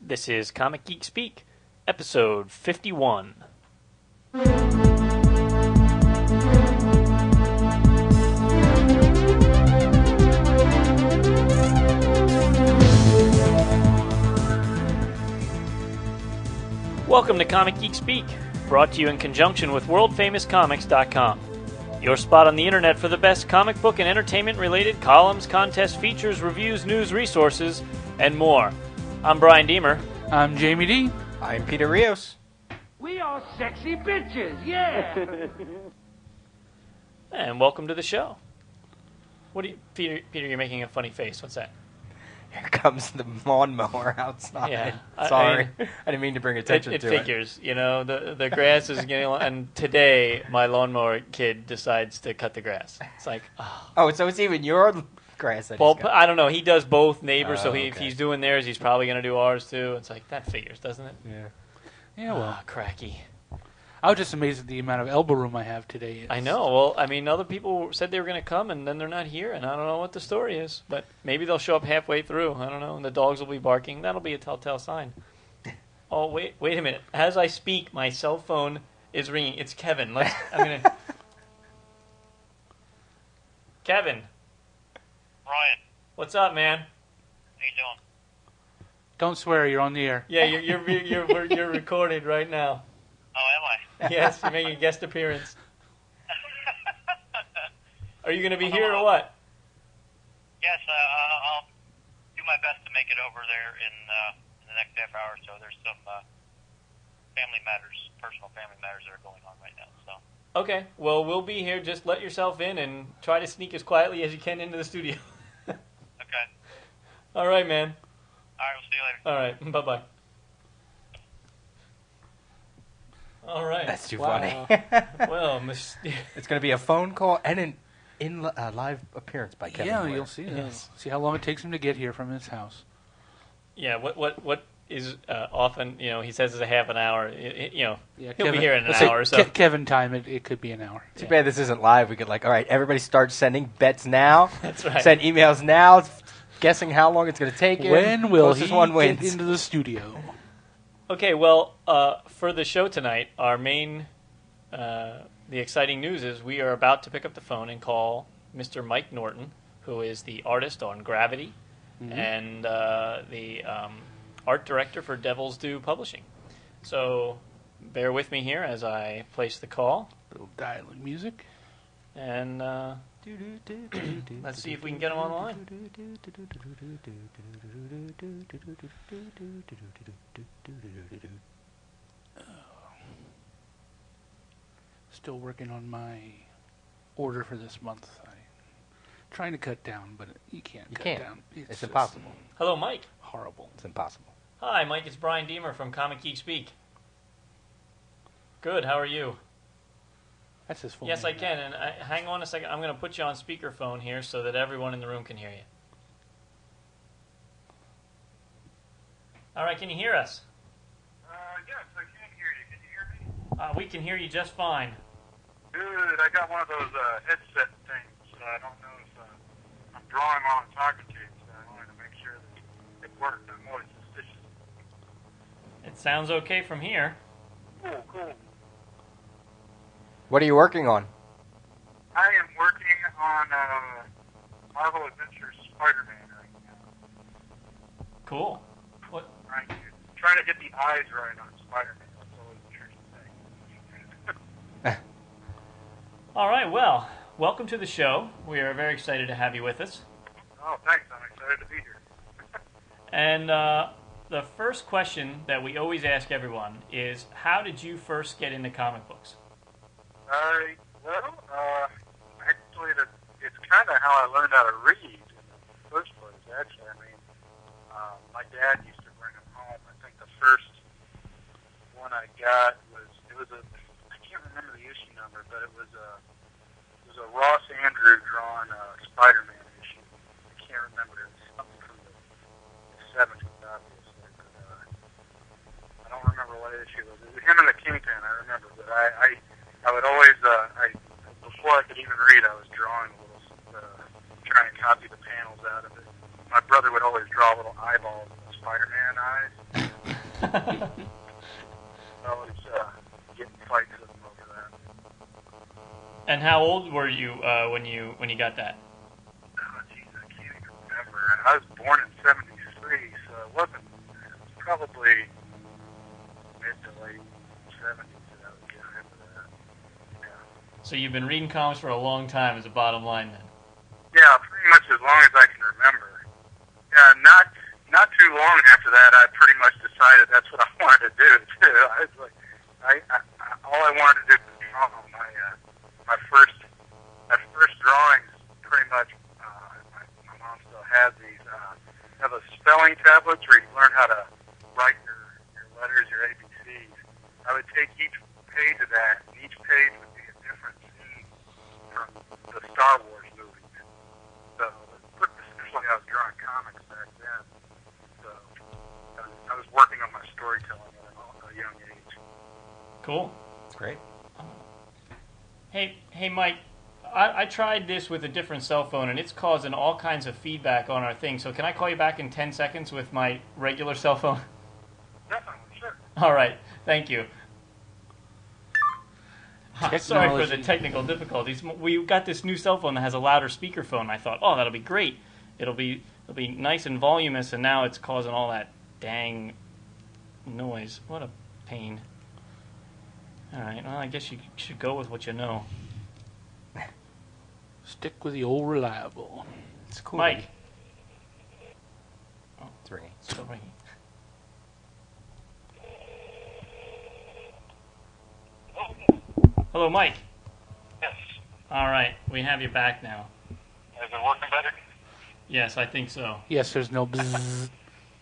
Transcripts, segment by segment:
This is Comic Geek Speak, episode 51. Welcome to Comic Geek Speak, brought to you in conjunction with WorldFamousComics.com. Your spot on the internet for the best comic book and entertainment-related columns, contests, features, reviews, news, resources, and more. I'm Brian Deemer. I'm Jamie D. I'm Peter Rios. We are sexy bitches, yeah! And welcome to the show. What do you, Peter, you're making a funny face. What's that? Here comes the lawnmower outside. Yeah, Sorry. I didn't mean to bring attention to it. It figures. You know, the grass is getting... And today, my lawnmower kid decides to cut the grass. It's like... Oh, so it's even your grass that Well, he's got. I don't know. He does both neighbors, so if okay. he's doing theirs, he's probably going to do ours, too. It's like, that figures, doesn't it? Yeah, well. Cracky. I was just amazed at the amount of elbow room I have today. I know. Well, I mean, other people said they were going to come, and then they're not here, and I don't know what the story is. But maybe they'll show up halfway through. I don't know. And the dogs will be barking. That'll be a telltale sign. Oh, wait a minute. As I speak, my cell phone is ringing. It's Kevin. I'm going to... Kevin. Ryan, What's up, man? how you doing? Don't swear, you're on the air. Yeah, you're recorded right now. Oh, am I? Yes, you're making a guest appearance. Are you going to be here or what? Yes, I'll do my best to make it over there in the next half hour or so. There's some personal family matters that are going on right now. So. Okay, well, we'll be here. Just let yourself in and try to sneak as quietly as you can into the studio. Okay. All right, man. All right, we'll see you later. All right, bye-bye. All right. That's too Wow. funny. Well, It's going to be a phone call and a live appearance by Kevin. Yeah, Blair. you'll see. Yes. See how long it takes him to get here from his house. yeah, what is often, he says it's a half an hour. Yeah, He'll be here in an let's say hour or so. Kevin time, it could be an hour. Too bad this isn't live. We could all right, everybody start sending bets now. That's right. Send emails now, guessing how long it's going to take. When will Closest he one get wins. into the studio? Okay, well, for the show tonight, our main, the exciting news is we are about to pick up the phone and call Mr. Mike Norton, who is the artist on Gravity and the art director for Devil's Due Publishing. So bear with me here as I place the call. Little dialing music. And let's see if we can get him on the line. Still working on my order for this month. I'm trying to cut down, but you can't cut down. It's just impossible. Hello, Mike. Horrible. It's impossible. Hi, Mike. It's Brian Deemer from Comic Geek Speak. Good. How are you? That's his full Yes, name. I can. And hang on a second. I'm going to put you on speakerphone here so that everyone in the room can hear you. All right. Can you hear us? Yes, I can hear you. Can you hear me? We can hear you just fine. Good. I got one of those headset things. I don't know if I'm drawing while I'm talking to you, so I wanted to make sure that it worked. I'm always suspicious. It sounds okay from here. Cool. What are you working on? I am working on Marvel Adventures Spider-Man right now. Cool. What? Trying to get the eyes right on Spider-Man. That's always a tricky thing. All right. Well, welcome to the show. We are very excited to have you with us. Oh, thanks. I'm excited to be here. And the first question that we always ask everyone is, how did you first get into comic books? Actually, it's kind of how I learned how to read in the first place, actually. I mean, my dad used to bring them home. I think the first one I got I can't remember the issue number, but it was a Ross Andrew drawn Spider-Man issue. I can't remember. It was something from the 70s, obviously, but I don't remember what issue it was. It was him and the Kingpin, I remember, but I would always, before I could even read, I was drawing a little, trying to copy the panels out of it. My brother would always draw little eyeballs in his Spider-Man eyes. I always get in fights with him over that. And how old were you when you got that? Oh, geez, I can't even remember. I was born in '73, so it was probably mid to late '70s that I was getting into that. Yeah. So you've been reading comics for a long time, as a bottom line, then. Yeah, pretty much as long as I can remember. Yeah, not too long after that, I pretty much decided that's what I wanted to do too. I was like, all I wanted to do was draw. My first drawings, pretty much. My mom still has these. Have a spelling tablets where you learn how to write your letters, your ABCs. I would take each page of that, and each page would be a different scene from the Star Wars movies. So, especially I was drawing comics back then. So, I was working on my storytelling at a young age. Cool. That's great. Hey, Mike. I tried this with a different cell phone, and it's causing all kinds of feedback on our thing. So can I call you back in 10 seconds with my regular cell phone? Definitely, sure. All right. Thank you. Sorry for the Technology. technical difficulties. We got this new cell phone that has a louder speakerphone. I thought, oh, that'll be great. It'll be nice and voluminous, and now it's causing all that dang noise. What a pain. All right. Well, I guess you should go with what you know. Stick with the old reliable. It's cool. Mike. Oh, it's ringing. Still ringing. Hello, Mike. Yes. All right, we have you back now. Is it working better? Yes, I think so. Yes, there's no bzzz.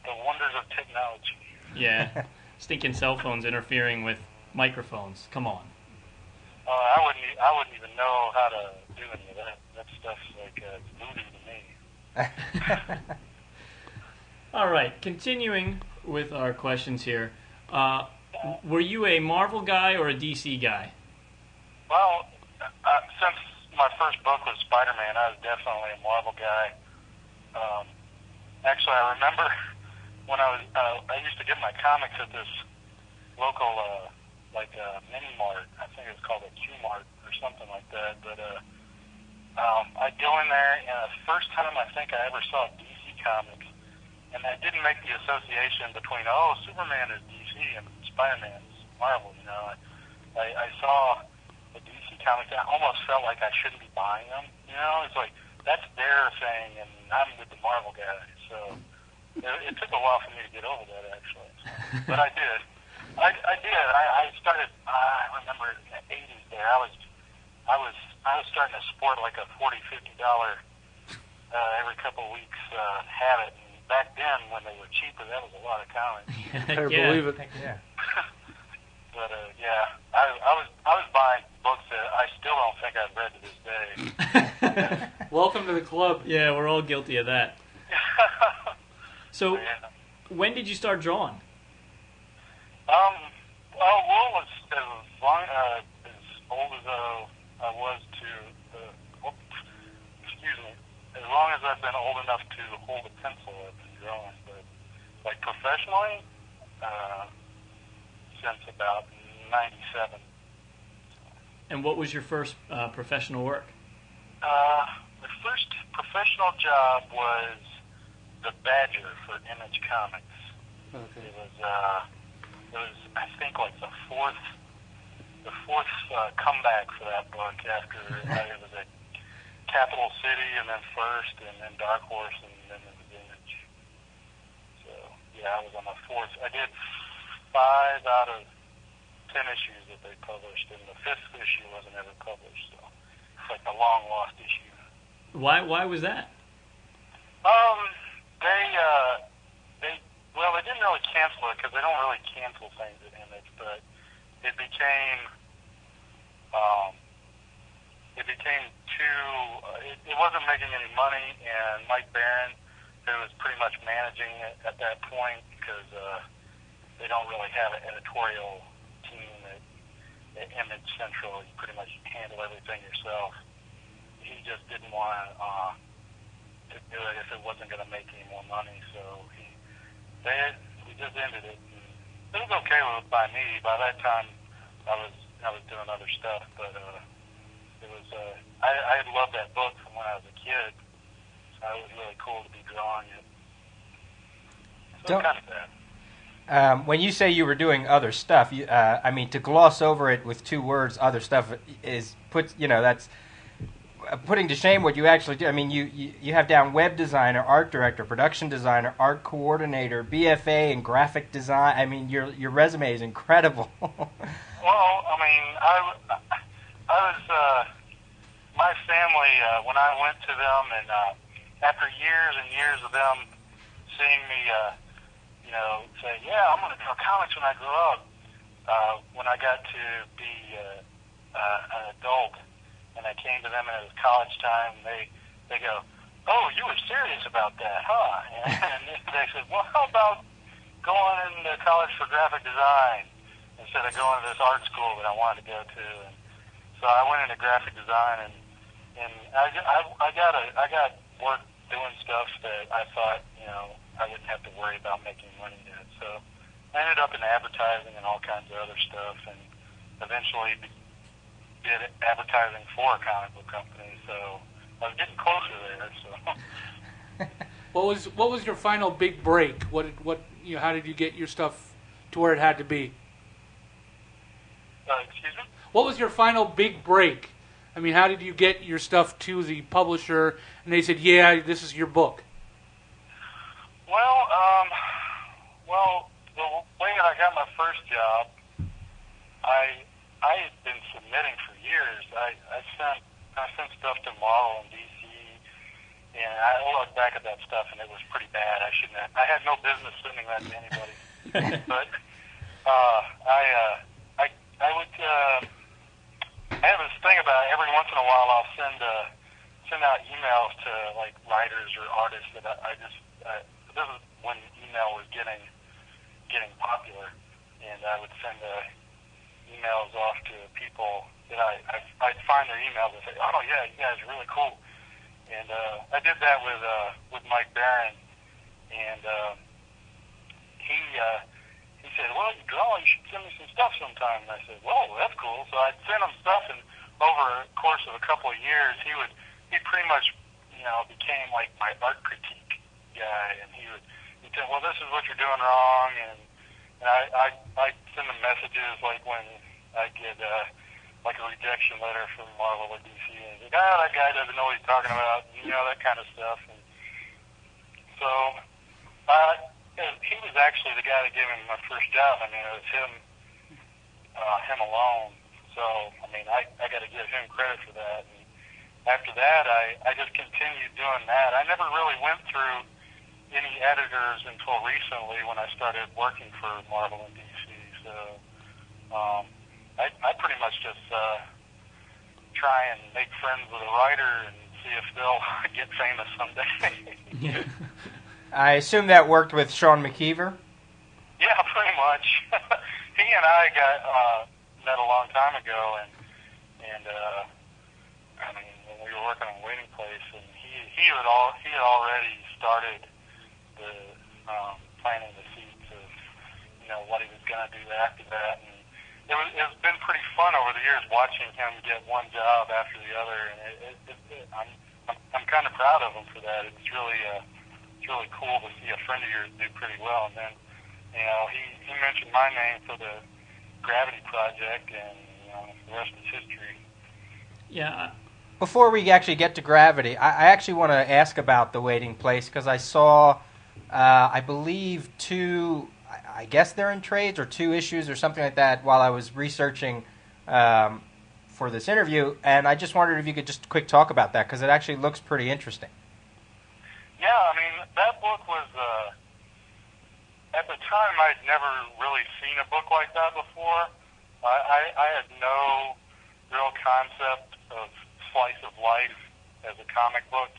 The wonders of technology. Yeah, stinking cell phones interfering with microphones. Come on. I wouldn't even know how to do any of that. That stuff's like voodoo to me. All right, continuing with our questions here. Were you a Marvel guy or a DC guy? Well, since my first book was Spider-Man, I was definitely a Marvel guy. Actually, I remember when I used to get my comics at this local, mini mart. I think it was called a Q-Mart or something like that. But I'd go in there, and the first time I think I ever saw DC comics, and I didn't make the association between, Superman is DC and Spider-Man is Marvel, you know. I saw the DC comics, I almost felt like I shouldn't be buying them, you know. It's like, that's their thing, and I'm with the Marvel guys. So it took a while for me to get over that, actually. But I did. I did. I started, I remember in the 80s there, I was starting to sport like a $40, $50 every couple of weeks habit. And back then, when they were cheaper, that was a lot of comics. Better Yeah. believe it. Yeah. But yeah, I was buying books that I still don't think I've read to this day. Welcome to the club. Yeah, we're all guilty of that. So, Yeah. when did you start drawing? Well, as old as I was as long as I've been old enough to hold a pencil, I've been drawing. But like professionally, since about '97. And what was your first professional work? The first professional job was the Badger for Image Comics. Okay. It was I think like the fourth comeback for that book after it was at Capital City and then First and then Dark Horse and then it was Image. So yeah, I was on the fourth. I did 5 out of 10 issues that they published, and the 5th issue wasn't ever published. So it's like a long lost issue. Why was that? They didn't really cancel it because they don't really cancel things at Image, but it became too. It wasn't making any money, and Mike Barron, who was pretty much managing it at that point, because they don't really have an editorial team at Image Central. You pretty much handle everything yourself. He just didn't want to do it if it wasn't going to make any more money, so he we just ended it. It was okay by me. By that time, I was doing other stuff, but it was I had loved that book from when I was a kid. So it was really cool to be drawing it. So it's kind of sad. When you say you were doing other stuff, I mean, to gloss over it with two words, other stuff, that's putting to shame what you actually do. I mean, you have down web designer, art director, production designer, art coordinator, BFA in graphic design. I mean, your resume is incredible. Well, I mean, I was my family when I went to them, and after years and years of them seeing me, say, yeah, I'm going to draw comics when I grow up. When I got to be an adult, and I came to them and it was college time, they go, oh, you were serious about that, huh? And they said, well, how about going into college for graphic design instead of going to this art school that I wanted to go to? And so I went into graphic design, and I got work doing stuff that I thought, I wouldn't have to worry about making money yet. So I ended up in advertising and all kinds of other stuff, and eventually did advertising for a comic book company, so I was getting closer there. So, What was your final big break? How did you get your stuff to where it had to be? Excuse me? What was your final big break? I mean, how did you get your stuff to the publisher and they said, yeah, this is your book? Well, the way that I got my first job, I had been submitting for years. I sent stuff to Marvel and DC, and I look back at that stuff, and it was pretty bad. I had no business sending that to anybody. But I would. I have this thing about every once in a while I'll send out emails to like writers or artists that this is when email was getting popular, and I would send emails off to people that I'd find their emails and say, oh yeah, you guys are really cool. And I did that with Mike Barron, and he said, well, you draw, you should send me some stuff sometime. And I said, well, that's cool. So I'd send him stuff, and over a course of a couple of years, he pretty much became like my art critique guy, and he'd say, well, this is what you're doing wrong, and I'd send him messages like when I get like a rejection letter from Marvel or DC, and he's like, that guy doesn't know what he's talking about, that kind of stuff. And so he was actually the guy that gave me my first job. I mean, it was him alone. So, I mean, I got to give him credit for that. And after that, I just continued doing that. I never really went through any editors until recently when I started working for Marvel and DC. So I pretty much just try and make friends with a writer and see if they'll get famous someday. I assume that worked with Sean McKeever? Yeah, pretty much. He and I got met a long time ago, and I mean, when we were working on Waiting Place, and he had already started the planting the seeds of what he was going to do after that, and it's been pretty fun over the years watching him get one job after the other, and I'm kind of proud of him for that. It's really cool to see a friend of yours do pretty well, and then he mentioned my name for the Gravity Project, and the rest is history. Yeah. Before we actually get to Gravity, I actually want to ask about The Waiting Place, because I saw, I believe, I guess they're in trades, or 2 issues or something like that while I was researching for this interview, and I just wondered if you could just quick talk about that, because it actually looks pretty interesting. Yeah, I mean, that book was, at the time, I'd never really seen a book like that before. I had no real concept of slice of life as a comic book,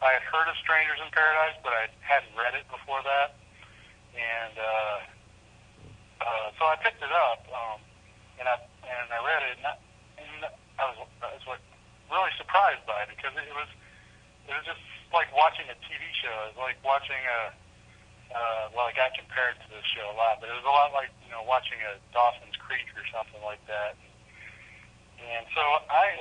I had heard of Strangers in Paradise, but I hadn't read it before that. And so I picked it up, and I read it, and I was really surprised by it, because it was just like watching a TV show. It was like watching well, I got compared to this show a lot, but it was a lot like, watching a Dawson's Creek or something like that. And so I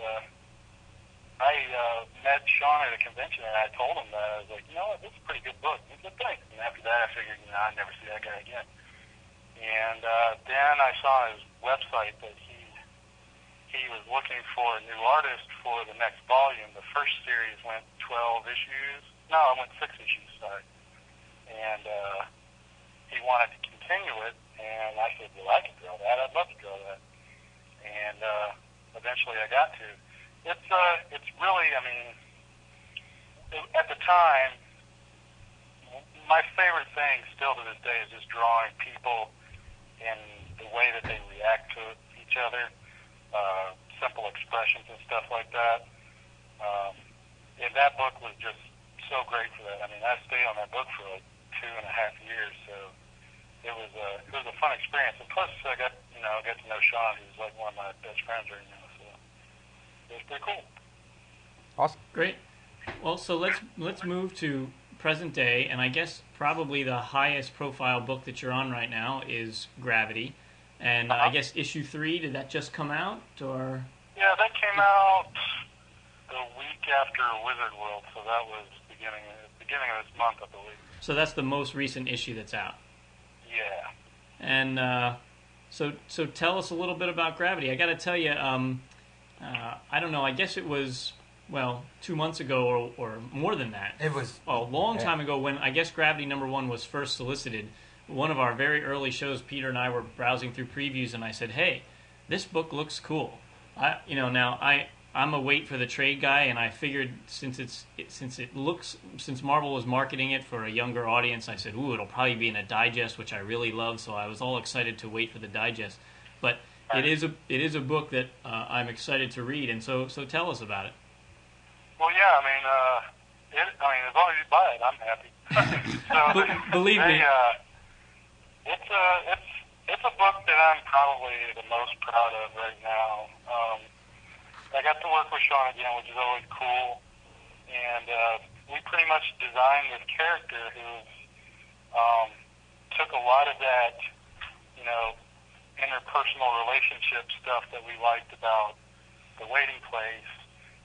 met Sean at a convention, and I told him that. I was like, what, this is a pretty good book. He said, thanks. And after that, I figured, I'd never see that guy again. And then I saw on his website that he was looking for a new artist for the next volume. The first series went 12 issues. No, it went 6 issues, sorry. And he wanted to continue it, and I said, well, I can draw that. I'd love to draw that. And eventually I got to. It's really, at the time, my favorite thing still to this day is just drawing people and the way that they react to each other, simple expressions and stuff like that. And that book was just so great for that. I stayed on that book for like 2.5 years, so it was a fun experience. And plus, I got to know Sean, who's like one of my best friends right now. So it was pretty cool. Awesome. Great. Well, so let's move to present day, and I guess probably the highest profile book that you're on right now is Gravity. And I guess issue 3, did that just come out, or? Yeah, that came out the week after Wizard World, so that was beginning of this month, I believe. So that's the most recent issue that's out. Yeah. And so tell us a little bit about Gravity. I got to tell you, I don't know. I guess it was 2 months ago or more than that. It was a long time ago when I guess Gravity #1 was first solicited. One of our very early shows, Peter and I were browsing through previews, and I said, "Hey, this book looks cool." I'm a wait for the trade guy, and I figured since Marvel was marketing it for a younger audience, I said, "Ooh, it'll probably be in a digest," which I really love. So I was all excited to wait for the digest. But it is a book that I'm excited to read, and so tell us about it. Well, yeah, as long as you buy it, I'm happy. So believe me, it's a book that I'm probably the most proud of right now. I got to work with Sean again, which is always cool, and we pretty much designed this character who took a lot of that, interpersonal relationship stuff that we liked about The Waiting Place,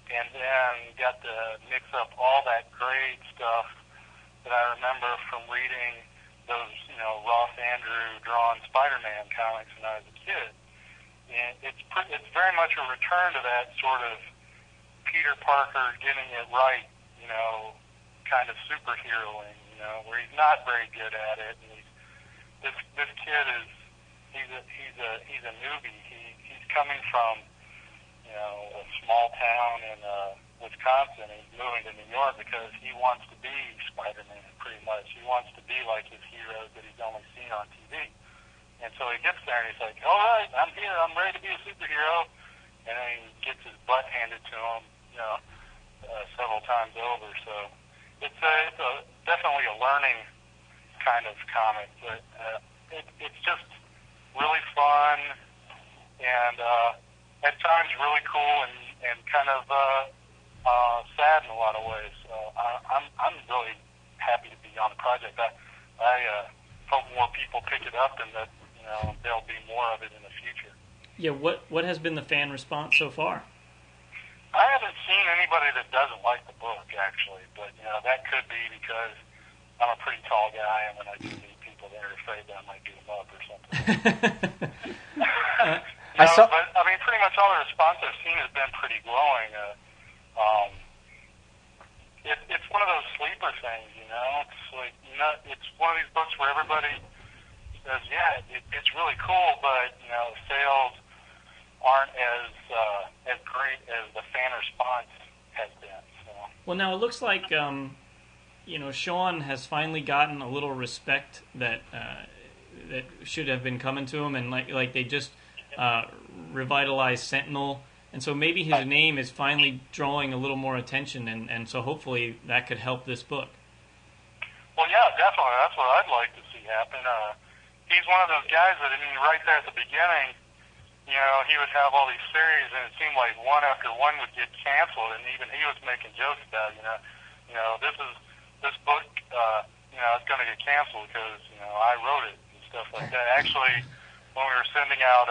and then got to mix up all that great stuff that I remember from reading those, Ross Andrew drawn Spider-Man comics when I was a kid. And it's very much a return to that sort of Peter Parker getting it right, kind of superheroing, where he's not very good at it. And this kid he's a newbie. He's coming from a small town in Wisconsin. He's moving to New York because he wants to be Spider-Man, pretty much. He wants to be like his heroes that he's only seen on TV. And so he gets there and he's like, all right, I'm here, I'm ready to be a superhero. And then he gets his butt handed to him, several times over. So it's definitely a learning kind of comic, but it's just really fun and at times really cool and kind of sad in a lot of ways. So I'm really happy to be on the project. I hope more people pick it up and that there'll be more of it in the future. Yeah, what has been the fan response so far? I haven't seen anybody that doesn't like the book, actually, but that could be because I'm a pretty tall guy, and when I do meet people, they're afraid that I might beat them up or something. But pretty much all the response I've seen has been pretty glowing. It's one of those sleeper things, It's like it's one of these books where everybody says, yeah, it's really cool, but sales aren't as great as the fan response has been. So. Well, now it looks like Sean has finally gotten a little respect that should have been coming to him, and like they just revitalized Sentinel, and so maybe his name is finally drawing a little more attention, and so hopefully that could help this book. Well, yeah, definitely. That's what I'd like to see happen. He's one of those guys that, right there at the beginning, he would have all these series, and it seemed like one after one would get canceled, and even he was making jokes about, this book, it's going to get canceled because I wrote it and stuff like that. Actually, when we were sending out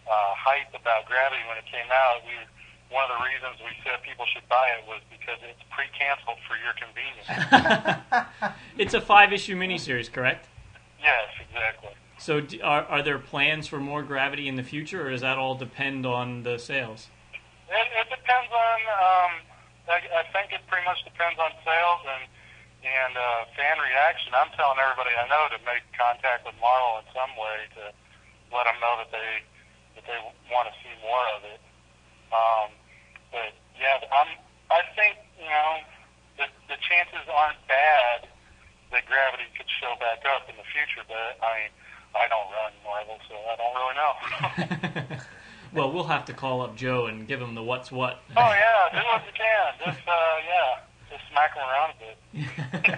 hype about Gravity when it came out, one of the reasons we said people should buy it was because it's pre-canceled for your convenience. It's a 5-issue miniseries, correct? Yes, exactly. So are there plans for more Gravity in the future, or does that all depend on the sales? It depends on, I think it pretty much depends on sales and fan reaction. I'm telling everybody I know to make contact with Marvel in some way to let them know that they want to see more of it. But yeah, I think the chances aren't bad that Gravity could show back up in the future. But I don't run Marvel, so I don't really know. Well, we'll have to call up Joe and give him the what's what. Oh yeah, do what you can. Just smack him around a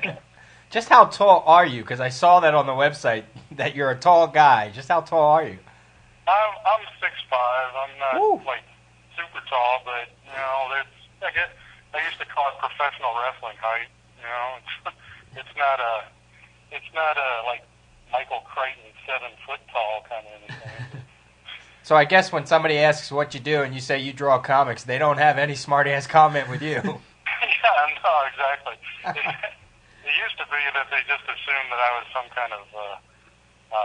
bit. Just how tall are you? Because I saw that on the website that you're a tall guy. Just how tall are you? I'm 6'5". I'm not like super tall, but I guess I used to call it professional wrestling height. It's not like Michael Crichton 7 foot tall kind of anything. So I guess when somebody asks what you do and you say you draw comics, they don't have any smart ass comment with you. Yeah, no, exactly. It used to be that they just assumed that I was some kind of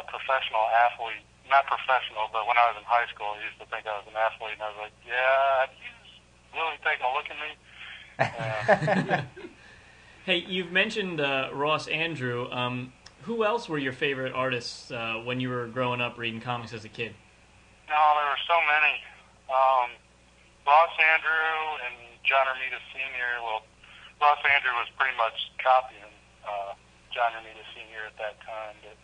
professional athlete. Not professional, but when I was in high school, I used to think I was an athlete, and I was like, yeah, have you really taken a look at me? Hey, you've mentioned Ross Andrew. Who else were your favorite artists when you were growing up reading comics as a kid? No, there were so many. Ross Andrew and John Romita Sr. Well, Ross Andrew was pretty much copying John Romita Sr. at that time. But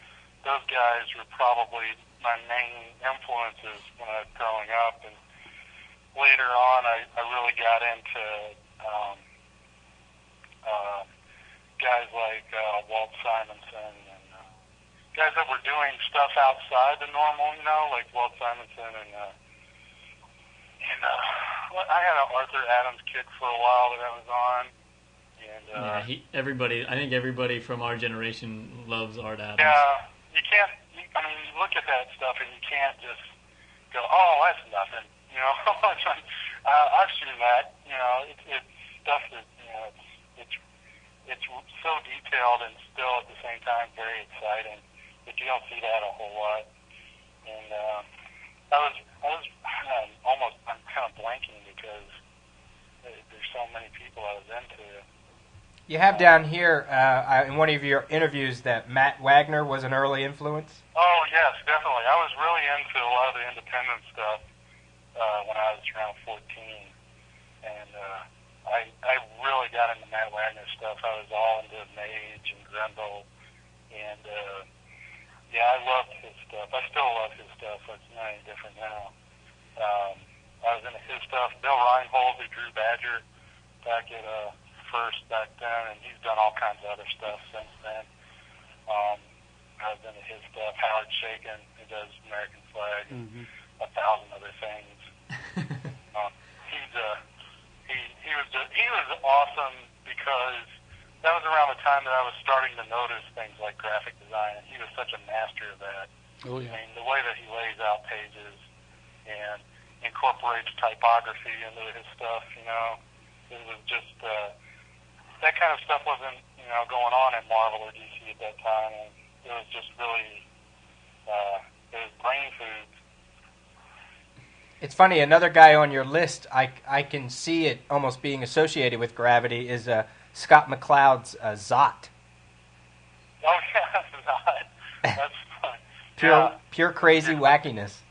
those guys were probably my main influences when I was growing up. And later on, I really got into guys like Walt Simonson and guys that were doing stuff outside the normal, like Walt Simonson and I had an Arthur Adams kick for a while that I was on. And I think everybody from our generation loves Art Adams. Yeah, you can't. You look at that stuff and you can't just go, "Oh, that's nothing." I've seen that. It's stuff that it's so detailed and still at the same time very exciting. But you don't see that a whole lot. And I'm kind of blanking because there's so many people I was into. You have down here in one of your interviews that Matt Wagner was an early influence. Oh yes, definitely. I was really into a lot of the independent stuff when I was around 14, and I really got into Matt Wagner stuff. I was all into Mage and Grendel, and I loved his stuff. I still love his stuff. It's not any different now. I was into his stuff. Bill Reinhold, who drew Badger back at First back then, and he's done all kinds of other stuff since then. I was into his stuff. Howard Shakin, who does American Flag, and 1,000 other things. He was awesome because that was around the time that I was starting to notice things like graphic design, and he was such a master of that. Oh, yeah. I mean, the way that he lays out pages and incorporates typography into his stuff, it was just that kind of stuff wasn't going on at Marvel or DC at that time, and it was just really it was brain food. It's funny, another guy on your list, I can see it almost being associated with Gravity, is Scott McCloud's Zot. Oh, yeah, Zot. That's fun. Pure crazy wackiness.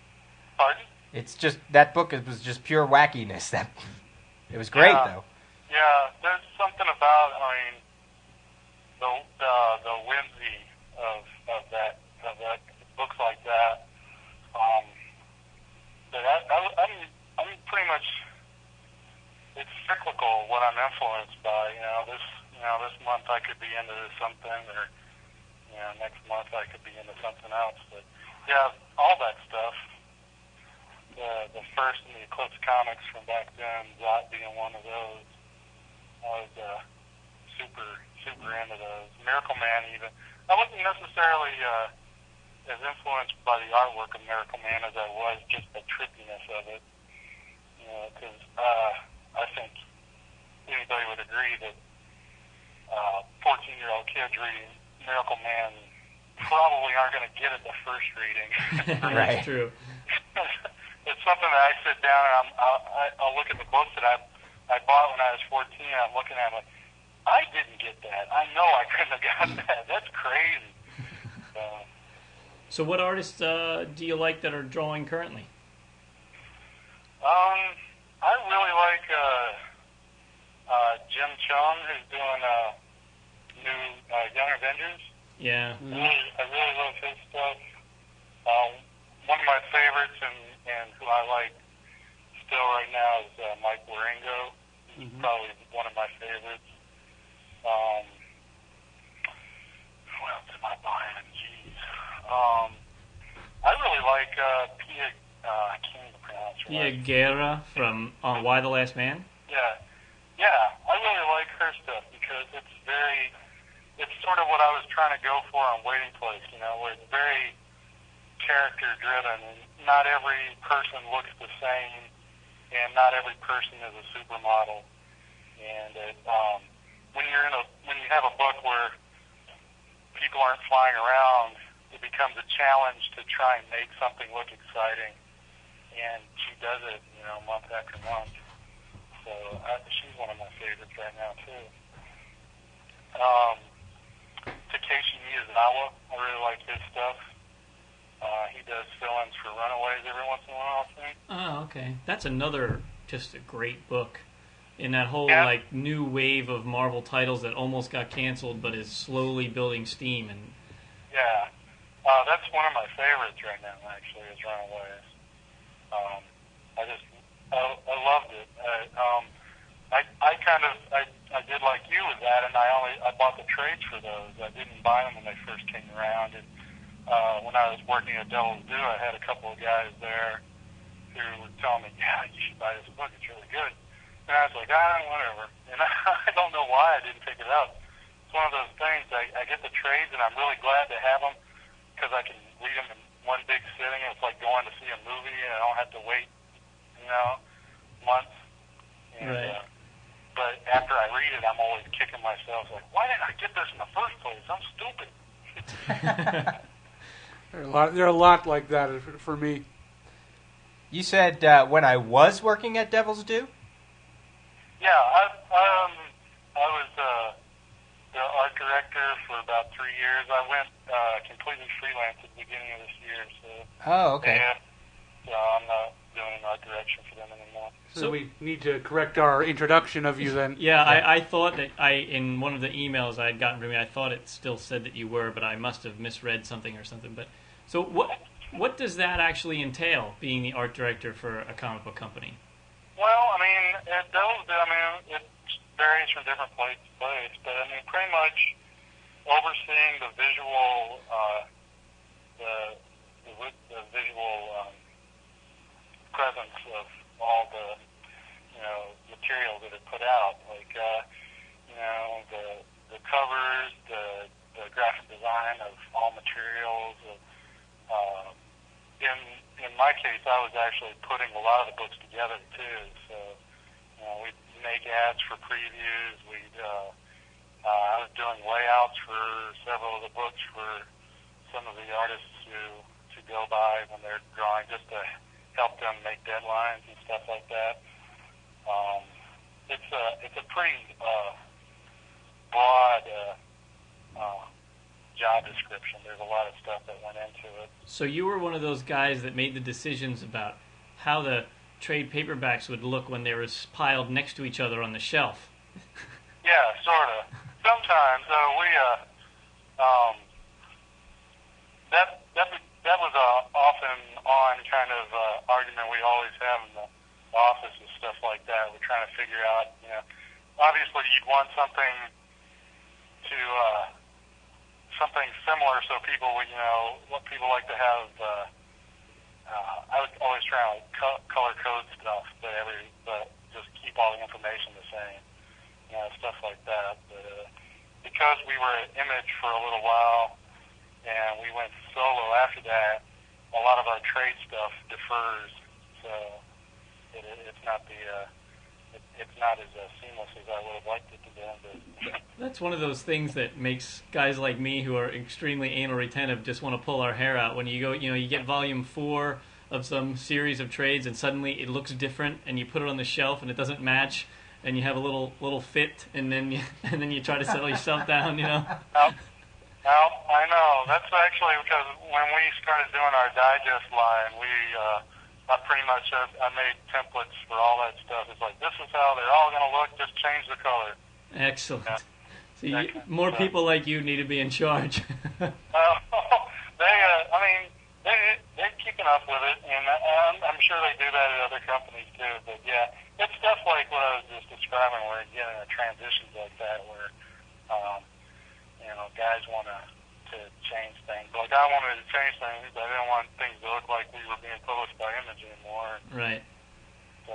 Pardon? It's just, that book was just pure wackiness. It was great, though. Yeah, there's something about, the whimsy of that books like that. But I'm pretty much, it's cyclical what I'm influenced by. This month I could be into something, or next month I could be into something else. But yeah, all that stuff. The first in the Eclipse comics from back then, Zot being one of those. I was super into those. Miracle Man even. I wasn't necessarily as influenced by the artwork of Miracle Man as I was just the trippiness of it. You know, because I think anybody would agree that 14-year-old kids reading Miracle Man probably aren't going to get it the first reading. Right. That's true. It's something that I sit down and I'll look at the books that I bought when I was 14. And I'm looking at them like, I didn't get that. I know I couldn't have gotten that. That's crazy. So what artists do you like that are drawing currently? I really like Jim Chung, who's doing new Young Avengers. Yeah. I really love his stuff. One of my favorites and who I like still right now is Mike Waringo. He's probably one of my favorites. Who else am I buying? Jeez. I really like Pia. I can't even pronounce her. Pia Guerra from Why the Last Man? Yeah. I really like her stuff because it's sort of what I was trying to go for on Waiting Place, you know, where it's very character driven and not every person looks the same and not every person is a supermodel. And when you have a book where people aren't flying around, it becomes a challenge to try and make something look exciting. And she does it, you know, month after month. So she's one of my favorites right now too. Takeshi Miyazawa, I really like his stuff. He does fill-ins for Runaways every once in a while, I think. Oh, okay. That's another just a great book in that whole like new wave of Marvel titles that almost got canceled but is slowly building steam. And yeah, that's one of my favorites right now. Actually, is Runaways. I loved it. I did like you with that, and I bought the trades for those. I didn't buy them when they first came around. And when I was working at Devil's Due, I had a couple of guys there who were telling me, "Yeah, you should buy this book. It's really good." And I was like, whatever. And I don't know why I didn't pick it up. It's one of those things. I get the trades, and I'm really glad to have them because I can read them in one big sitting. It's like going to see a movie, and I don't have to wait, you know, months. And, right. But after I read it, I'm always kicking myself, like, why didn't I get this in the first place? I'm stupid. There are a lot like that for me. You said when I was working at Devil's Due? Yeah, I was the art director for about 3 years. I went completely freelance at the beginning of this year, so. Oh, okay. So I'm not doing art direction for them anymore. So we need to correct our introduction of you then. Yeah, I thought that in one of the emails I had gotten from you, I thought it still said that you were, but I must have misread something or something. But so what does that actually entail, being the art director for a comic book company? Well, I mean, it varies from different place to place, but I mean, pretty much overseeing the visual, the visual presence of all the, you know, material that it put out, like, you know, the covers, the graphic design of all materials. In my case, I was actually putting a lot of the books together too. So, you know, we'd make ads for previews. I was doing layouts for several of the books for some of the artists to go by when they're drawing, just to help them make deadlines and stuff like that. It's a pretty broad job description. There's a lot of stuff that went into it. So you were one of those guys that made the decisions about how the trade paperbacks would look when they were piled next to each other on the shelf. Yeah, sort of. Sometimes that was a off and on kind of argument we always have in the office and stuff like that. We're trying to figure out, you know, obviously you'd want something to something similar so people would, you know, what people like to have. I was always trying to color code stuff, but just keep all the information the same. stuff like that. But because we were at Image for a little while and we went solo after that, a lot of our trade stuff defers, so it's not it's not as seamless as I would have liked it to be. But That's one of those things that makes guys like me who are extremely anal retentive just want to pull our hair out. When you go, you get volume 4 of some series of trades and suddenly it looks different and you put it on the shelf and it doesn't match and you have a little fit and then you try to settle yourself down, Well, I know. That's actually because when we started doing our digest line, I pretty much I made templates for all that stuff. It's like, this is how they're all going to look, just change the color. Excellent. Yeah. So more people like you need to be in charge. They're keeping up with it, and I'm sure they do that at other companies too. But yeah, it's stuff like what I was just describing, where you get into transitions like that, where guys want to change things. Like I wanted to change things, but I didn't want things to look like we were being published by Image anymore. Right. So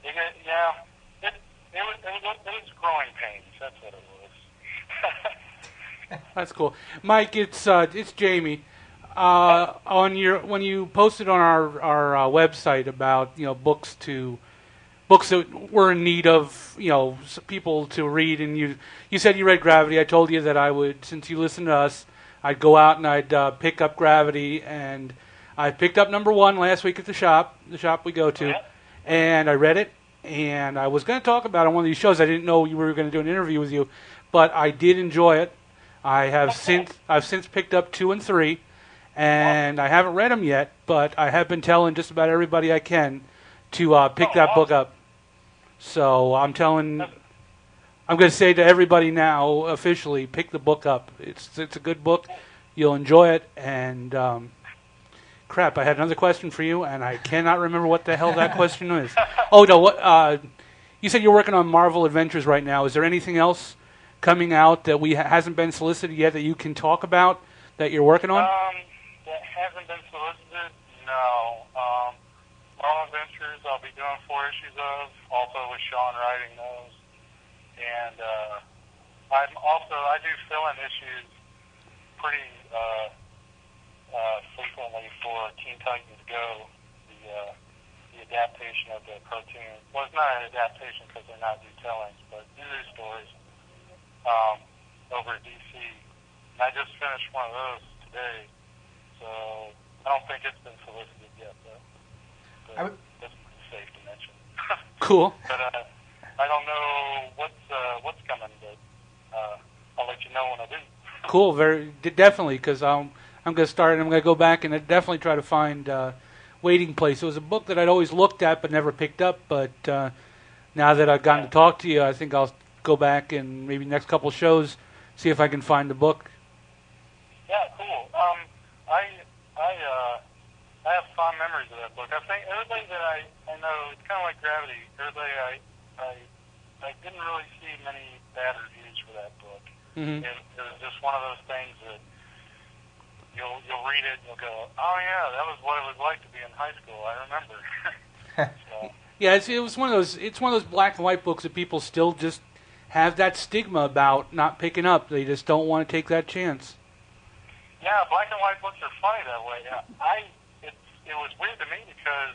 it was growing pains. That's what it was. That's cool, Mike. It's Jamie. When you posted on our website about books that were in need of people to read, and you said you read Gravity. I told you that I would, since you listen to us, I'd go out and I'd pick up Gravity, and I picked up number 1 last week at the shop we go to, and I read it, and I was going to talk about it on one of these shows. I didn't know you were going to do an interview with you, but I did enjoy it. I've since picked up 2 and 3, and I haven't read them yet, but I have been telling just about everybody I can to pick that book up. So I'm going to say to everybody now, officially, pick the book up. It's a good book. You'll enjoy it. And crap, I had another question for you, and I cannot remember what the hell that question is. Oh no, what? You said you're working on Marvel Adventures right now. Is there anything else coming out that hasn't been solicited yet that you can talk about that you're working on? That hasn't been solicited? No. Marvel Adventures I'll be doing 4 issues of, also with Sean writing those. And I do fill-in issues pretty frequently for Teen Titans Go, the adaptation of the cartoon. Well, it's not an adaptation because they're not retellings, but news stories over at DC. And I just finished one of those today, so I don't think it's been solicited yet, though. But that's pretty safe to mention. Cool. But I don't know what's coming, but I'll let you know when I do. Cool, definitely, because I'm going to start and I'm going to go back and definitely try to find Waiting Place. It was a book that I'd always looked at but never picked up, but now that I've gotten to talk to you, I think I'll go back and maybe next couple shows see if I can find the book. Yeah, cool. I have fond memories of that book. I think everybody that I know, it's kind of like Gravity. Everybody I didn't really see many bad reviews for that book. Mm-hmm. It was just one of those things that you'll read it and you'll go, oh yeah, that was what it was like to be in high school. I remember. So. Yeah, it's one of those black and white books that people still just have that stigma about not picking up. They just don't want to take that chance. Yeah, black and white books are funny that way. Yeah, it was weird to me because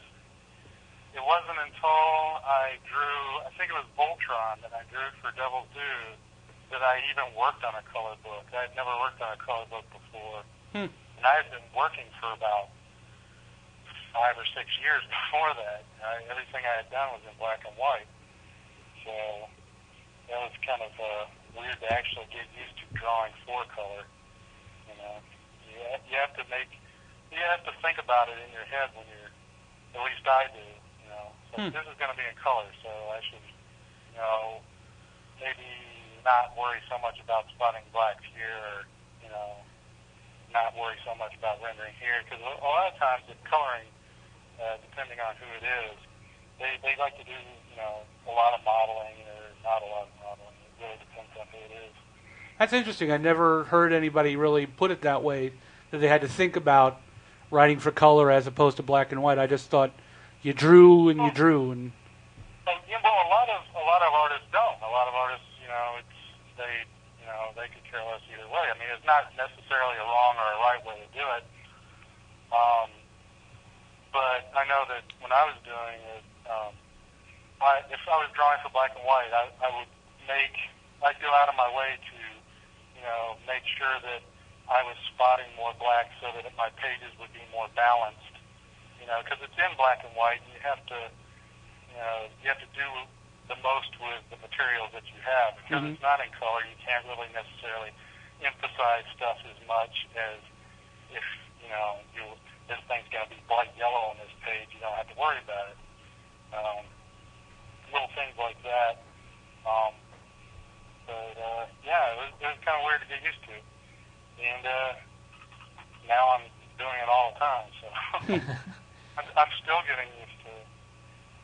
it wasn't until I drew, I think it was Voltron that I drew for Devil's Due, that I even worked on a color book. I had never worked on a color book before. And I had been working for about 5 or 6 years before that. Everything I had done was in black and white. So that was kind of weird to actually get used to drawing for color. You have to think about it in your head when you're, at least I do. So this is going to be in color, so I should, maybe not worry so much about spotting blacks here, or, not worry so much about rendering here, because a lot of times in coloring, depending on who it is, they like to do, a lot of modeling or not a lot of modeling. It really depends on who it is. That's interesting. I never heard anybody really put it that way, that they had to think about writing for color as opposed to black and white. I just thought you drew and you drew. And well, a lot of artists don't. A lot of artists, way. I mean, it's not necessarily a wrong or a right way to do it. But I know that when I was doing it, if I was drawing for black and white, I'd go out of my way to, make sure that I was spotting more black so that my pages would be more balanced. Because it's in black and white, and you have to do the most with the materials that you have. Because it's not in color, you can't really necessarily emphasize stuff as much as if, this thing's going to be bright yellow on this page, you don't have to worry about it. Little things like that. It was kind of weird to get used to. And now I'm doing it all the time, so I'm still getting used to it.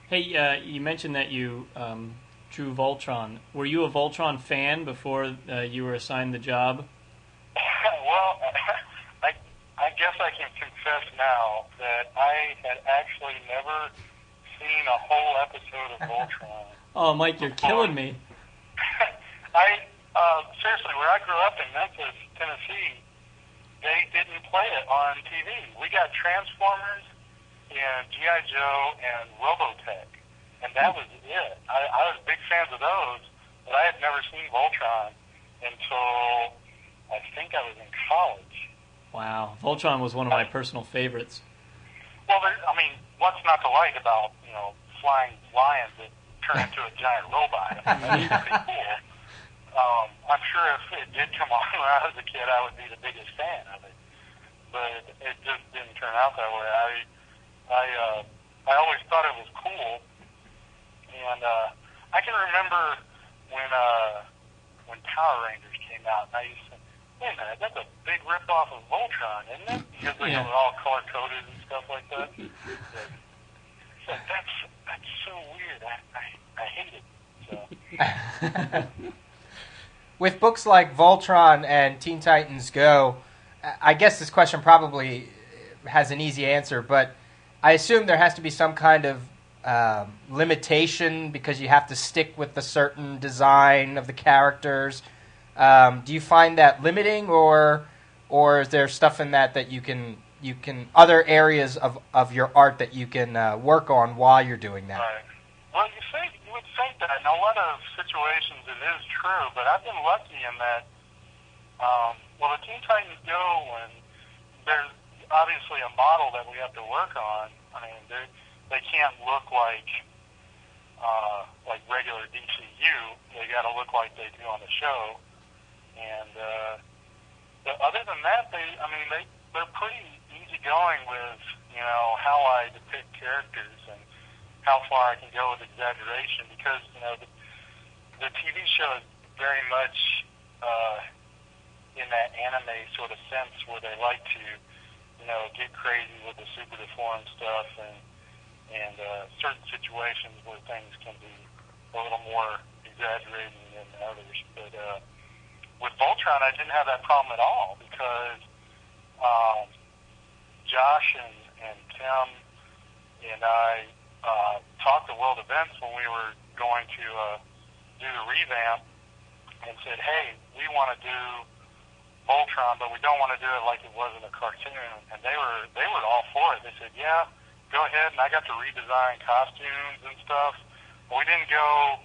Hey, you mentioned that you drew Voltron. Were you a Voltron fan before you were assigned the job? Well, I guess I can confess now that I had actually never seen a whole episode of Voltron. Oh, Mike, you're killing me. Seriously, where I grew up in Memphis, Tennessee, they didn't play it on TV. We got Transformers and G.I. Joe and Robotech, and that was it. I was big fans of those, but I had never seen Voltron until I think I was in college. Wow, Voltron was one of my personal favorites. Well, what's not to like about, flying lions that turn into a giant robot? I mean, that's pretty cool. I'm sure if it did come on when I was a kid, I would be the biggest fan of it. But it just didn't turn out that way. I always thought it was cool, and I can remember when Power Rangers came out, and I used to say, wait a minute, that's a big rip-off of Voltron, isn't it? Because they're all color-coded and stuff like that. So that's so weird. I hate it. So. With books like Voltron and Teen Titans Go, I guess this question probably has an easy answer, but I assume there has to be some kind of limitation because you have to stick with the certain design of the characters. Do you find that limiting, or is there stuff in that you can other areas of your art that you can work on while you're doing that? Right. Well, you would think that in a lot of situations it is true, but I've been lucky in that. The Teen Titans Go, when there's obviously a model that we have to work on. I mean, they can't look like regular DCU. They got to look like they do on the show. And other than that, they're pretty easygoing with how I depict characters and how far I can go with exaggeration, because the TV show is very much in that anime sort of sense where they like to get crazy with the super deformed stuff and certain situations where things can be a little more exaggerated than others. But with Voltron, I didn't have that problem at all because Josh and Tim and I talked to World Events when we were going to do the revamp and said, hey, we want to do Voltron, but we don't want to do it like it was in a cartoon. And they were all for it. They said, yeah, go ahead. And I got to redesign costumes and stuff. But we didn't go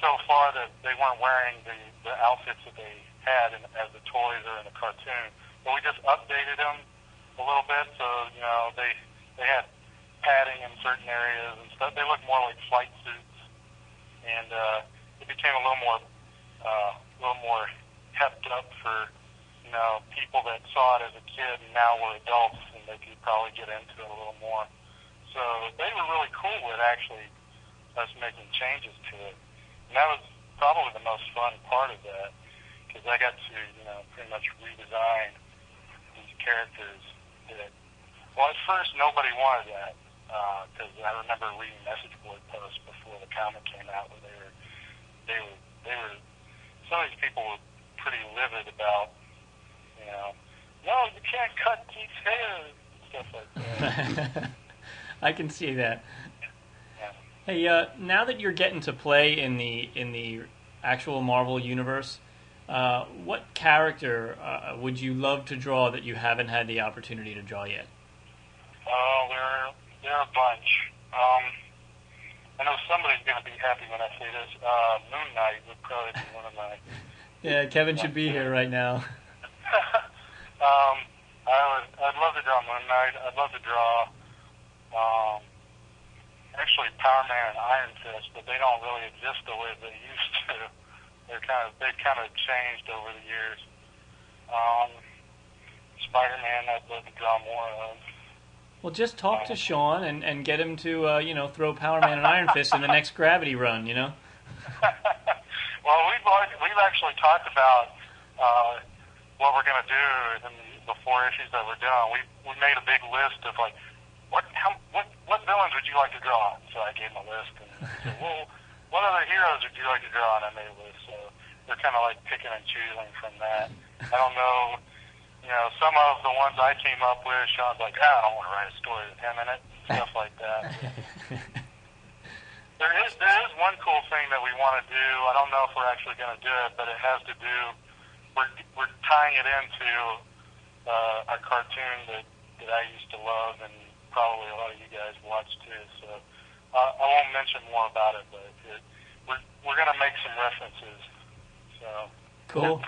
so far that they weren't wearing the outfits that they had as the toys or in the cartoon. But we just updated them a little bit, so they had padding in certain areas and stuff. They looked more like flight suits, and it became a little more hepped up for people that saw it as a kid and now were adults, and they could probably get into it a little more. So they were really cool with actually us making changes to it, and that was probably the most fun part of that, because I got to pretty much redesign these characters. Well, at first nobody wanted that, because I remember reading message board posts before the comic came out where they were some of these people were pretty livid about no, you can't cut Geek's hair and stuff like that. I can see that. Yeah. Hey, now that you're getting to play in the actual Marvel universe, What character would you love to draw that you haven't had the opportunity to draw yet? There are a bunch. I know somebody's going to be happy when I say this. Moon Knight would probably be one of my... Yeah, Kevin should be here right now. I'd love to draw Moon Knight. I'd love to draw actually Power Man and Iron Fist, but they don't really exist the way they used to. They've kind of changed over the years. Spider-Man, I'd love to draw more of. Well, just talk to Sean and get him to throw Power Man and Iron Fist in the next Gravity run. Well, we've actually talked about what we're going to do in the 4 issues that we're doing. We made a big list of like what villains would you like to draw? So I gave him a list and said, well, what other heroes would you like to draw? And I made a list. So they're kind of like picking and choosing from that. I don't know. Some of the ones I came up with, Sean's like, I don't want to write a story with him in it, stuff like that. There is one cool thing that we want to do. I don't know if we're actually going to do it, but it has to do. We're tying it into a cartoon that I used to love, and probably a lot of you guys watch too. So I won't mention more about it, but we're going to make some references. So cool.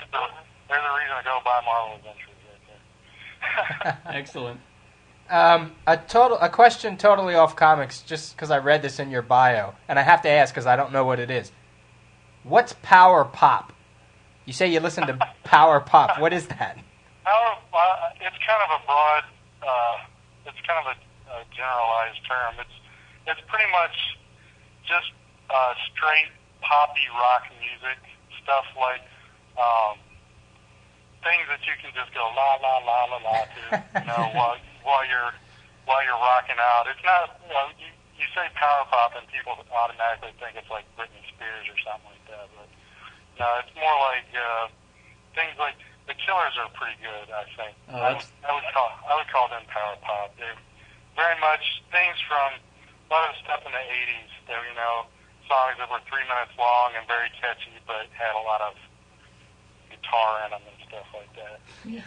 There's a reason to go buy Marvel Adventures right there. Excellent. A question totally off comics, just because I read this in your bio, and I have to ask because I don't know what it is. What's Power Pop? You say you listen to Power Pop. What is that? It's kind of a broad. It's kind of a generalized term. It's pretty much just straight poppy rock music stuff like. Things that you can just go la la la la la to, while you're rocking out. It's not, you say power pop and people automatically think it's like Britney Spears or something like that. But no, it's more like things like the Killers are pretty good. I think I would call them power pop. They're very much things from a lot of stuff in the '80s. That songs that were 3 minutes long and very catchy, but had a lot of guitar in them and stuff like that. Yeah.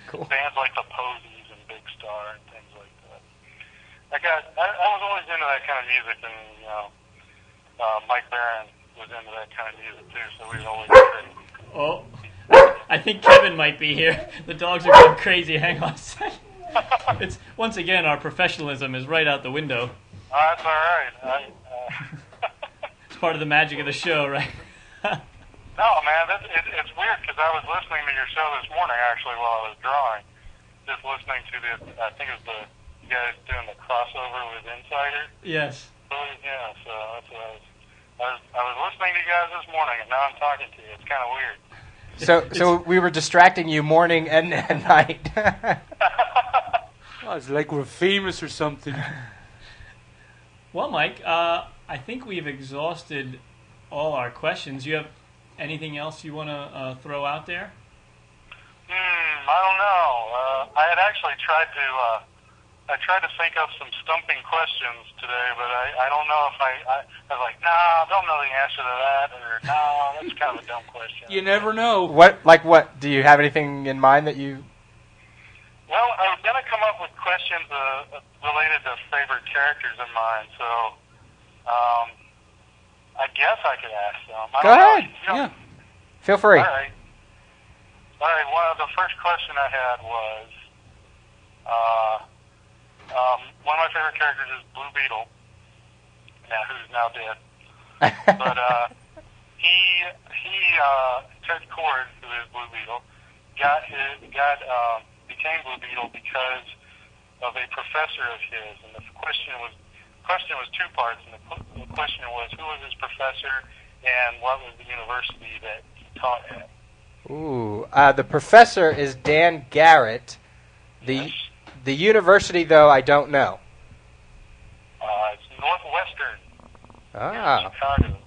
Cool. Bands like the Posies and Big Star and things like that. I was always into that kind of music, and Mike Barron was into that kind of music too. So we always. Oh, I think Kevin might be here. The dogs are going crazy. Hang on a second. It's once again our professionalism is right out the window. That's all right. It's part of the magic of the show, right? No, man, it's weird because I was listening to your show this morning, actually, while I was drawing. Just listening to I think it was you guys doing the crossover with Insider. Yes. Yeah, so that's what I was listening to you guys this morning, and now I'm talking to you. It's kind of weird. So we were distracting you morning and night. Oh, it's like we're famous or something. Well, Mike, I think we've exhausted all our questions. You have anything else you want to throw out there? I don't know. I had actually tried to think of some stumping questions today, but I don't know if I was like, I don't know the answer to that, or no, that's kind of a dumb question. You never know. What? Do you have anything in mind that you... Well, I was going to come up with questions related to favorite characters in mind, so I guess I could ask them. Go ahead. Yeah. Feel free. All right. The first question I had was, one of my favorite characters is Blue Beetle, who's now dead. But Ted Cord, who is Blue Beetle, became Blue Beetle because of a professor of his, and the question was two parts, and the question was who was his professor and what was the university that he taught at. Ooh, the professor is Dan Garrett. Yes. The university, though, I don't know. It's Northwestern. Ah, Chicago.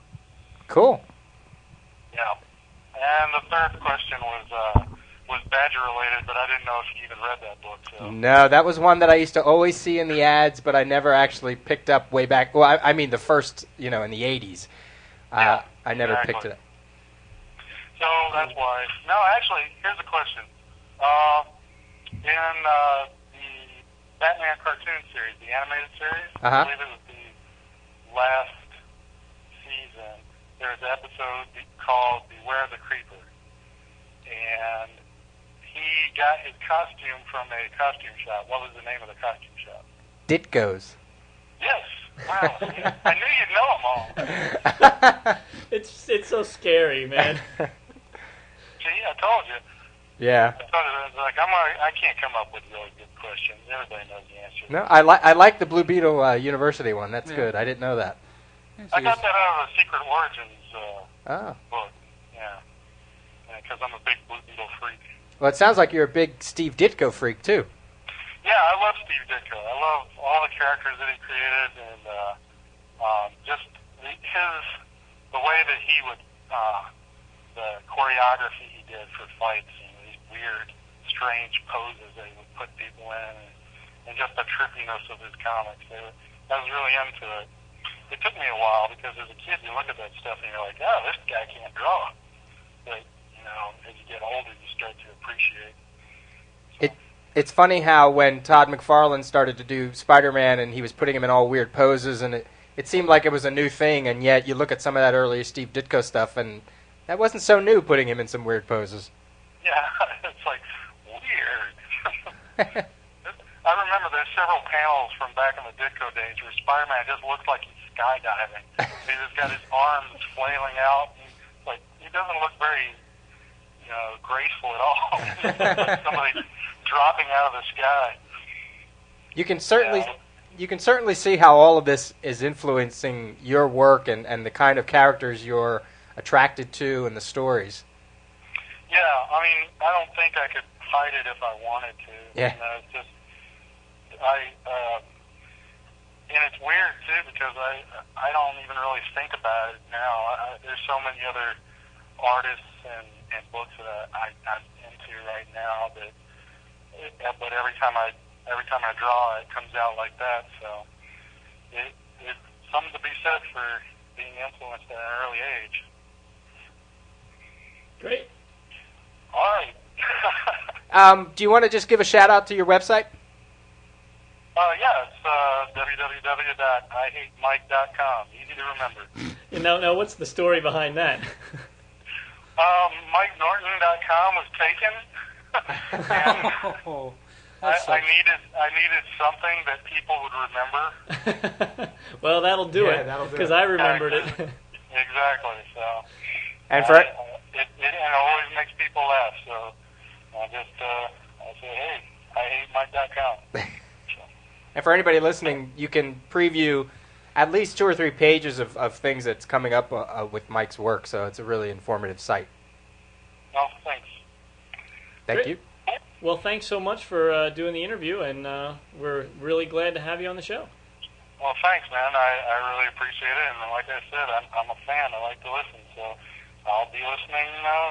cool. Yeah. And the third question was Badger related, but I didn't know if you even read that book. So. No, that was one that I used to always see in the ads, but I never actually picked up way back. Well, I mean the first, in the 80s. Yeah, I never exactly. picked it up. So So that's why. No, actually, here's a question. In the Batman cartoon series, the animated series, I believe it was the last season, there's an episode called Beware the Creeper. And he got his costume from a costume shop. What was the name of the costume shop? Ditko's. Yes. Wow. I knew you'd know them all. It's so scary, man. See, I told you. Yeah. I thought it was like, I can't come up with really good questions. Everybody knows the answer. No, I like the Blue Beetle University one. That's good. I didn't know that. I got that out of the Secret Origins book. Yeah. Because I'm a big Blue Beetle freak. Well, it sounds like you're a big Steve Ditko freak, too. Yeah, I love Steve Ditko. I love all the characters that he created, and just the way that he would, the choreography he did for fights, and these weird, strange poses that he would put people in, and just the trippiness of his comics. I was really into it. It took me a while because as a kid you look at that stuff and you're like, oh, this guy can't draw. But, as you get older you start to appreciate. So. It's funny how when Todd McFarlane started to do Spider-Man and he was putting him in all weird poses and it seemed like it was a new thing, and yet you look at some of that earlier Steve Ditko stuff and that wasn't so new, putting him in some weird poses. Yeah, it's like weird. I remember there's several panels from back in the Ditko days where Spider-Man just looks like he's skydiving. He's just got his arms flailing out. And, like, he doesn't look very, graceful at all. Like somebody dropping out of the sky. You can certainly see how all of this is influencing your work and the kind of characters you're attracted to and the stories. Yeah, I mean, I don't think I could hide it if I wanted to. Yeah. It's just, and it's weird too because I don't even really think about it now. There's so many other artists and books that I'm into right now but every time I draw, it comes out like that. So it's something to be said for being influenced at an early age. Great. All right. Do you want to just give a shout out to your website? Yeah, it's www.ihatemike.com. Easy to remember. Now, what's the story behind that? MikeNorton.com was taken. And I needed something that people would remember. Well, that'll do it, because I remembered it. Exactly. So, and for it always makes people laugh. So I say, hey, ihatemike.com. And for anybody listening, you can preview at least 2 or 3 pages of things that's coming up with Mike's work. So it's a really informative site. Oh, thanks. Thank you. Well, thanks so much for doing the interview, and we're really glad to have you on the show. Well, thanks, man. I really appreciate it. And like I said, I'm a fan. I like to listen. So I'll be listening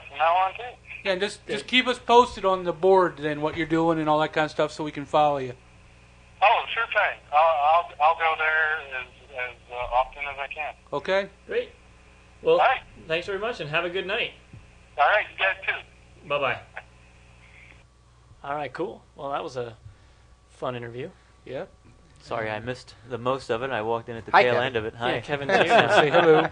from now on, too. Yeah, and just keep us posted on the board and what you're doing and all that kind of stuff so we can follow you. Oh, sure thing. I'll go there as often as I can. Okay. Great. Well, all right. Thanks very much, and have a good night. All right, you guys too. Bye-bye. All right, cool. Well, that was a fun interview. Yeah. Sorry, I missed the most of it. I walked in at the Hi, tail Kevin. end of it. Hi. Yeah, Kevin's here. Say hello.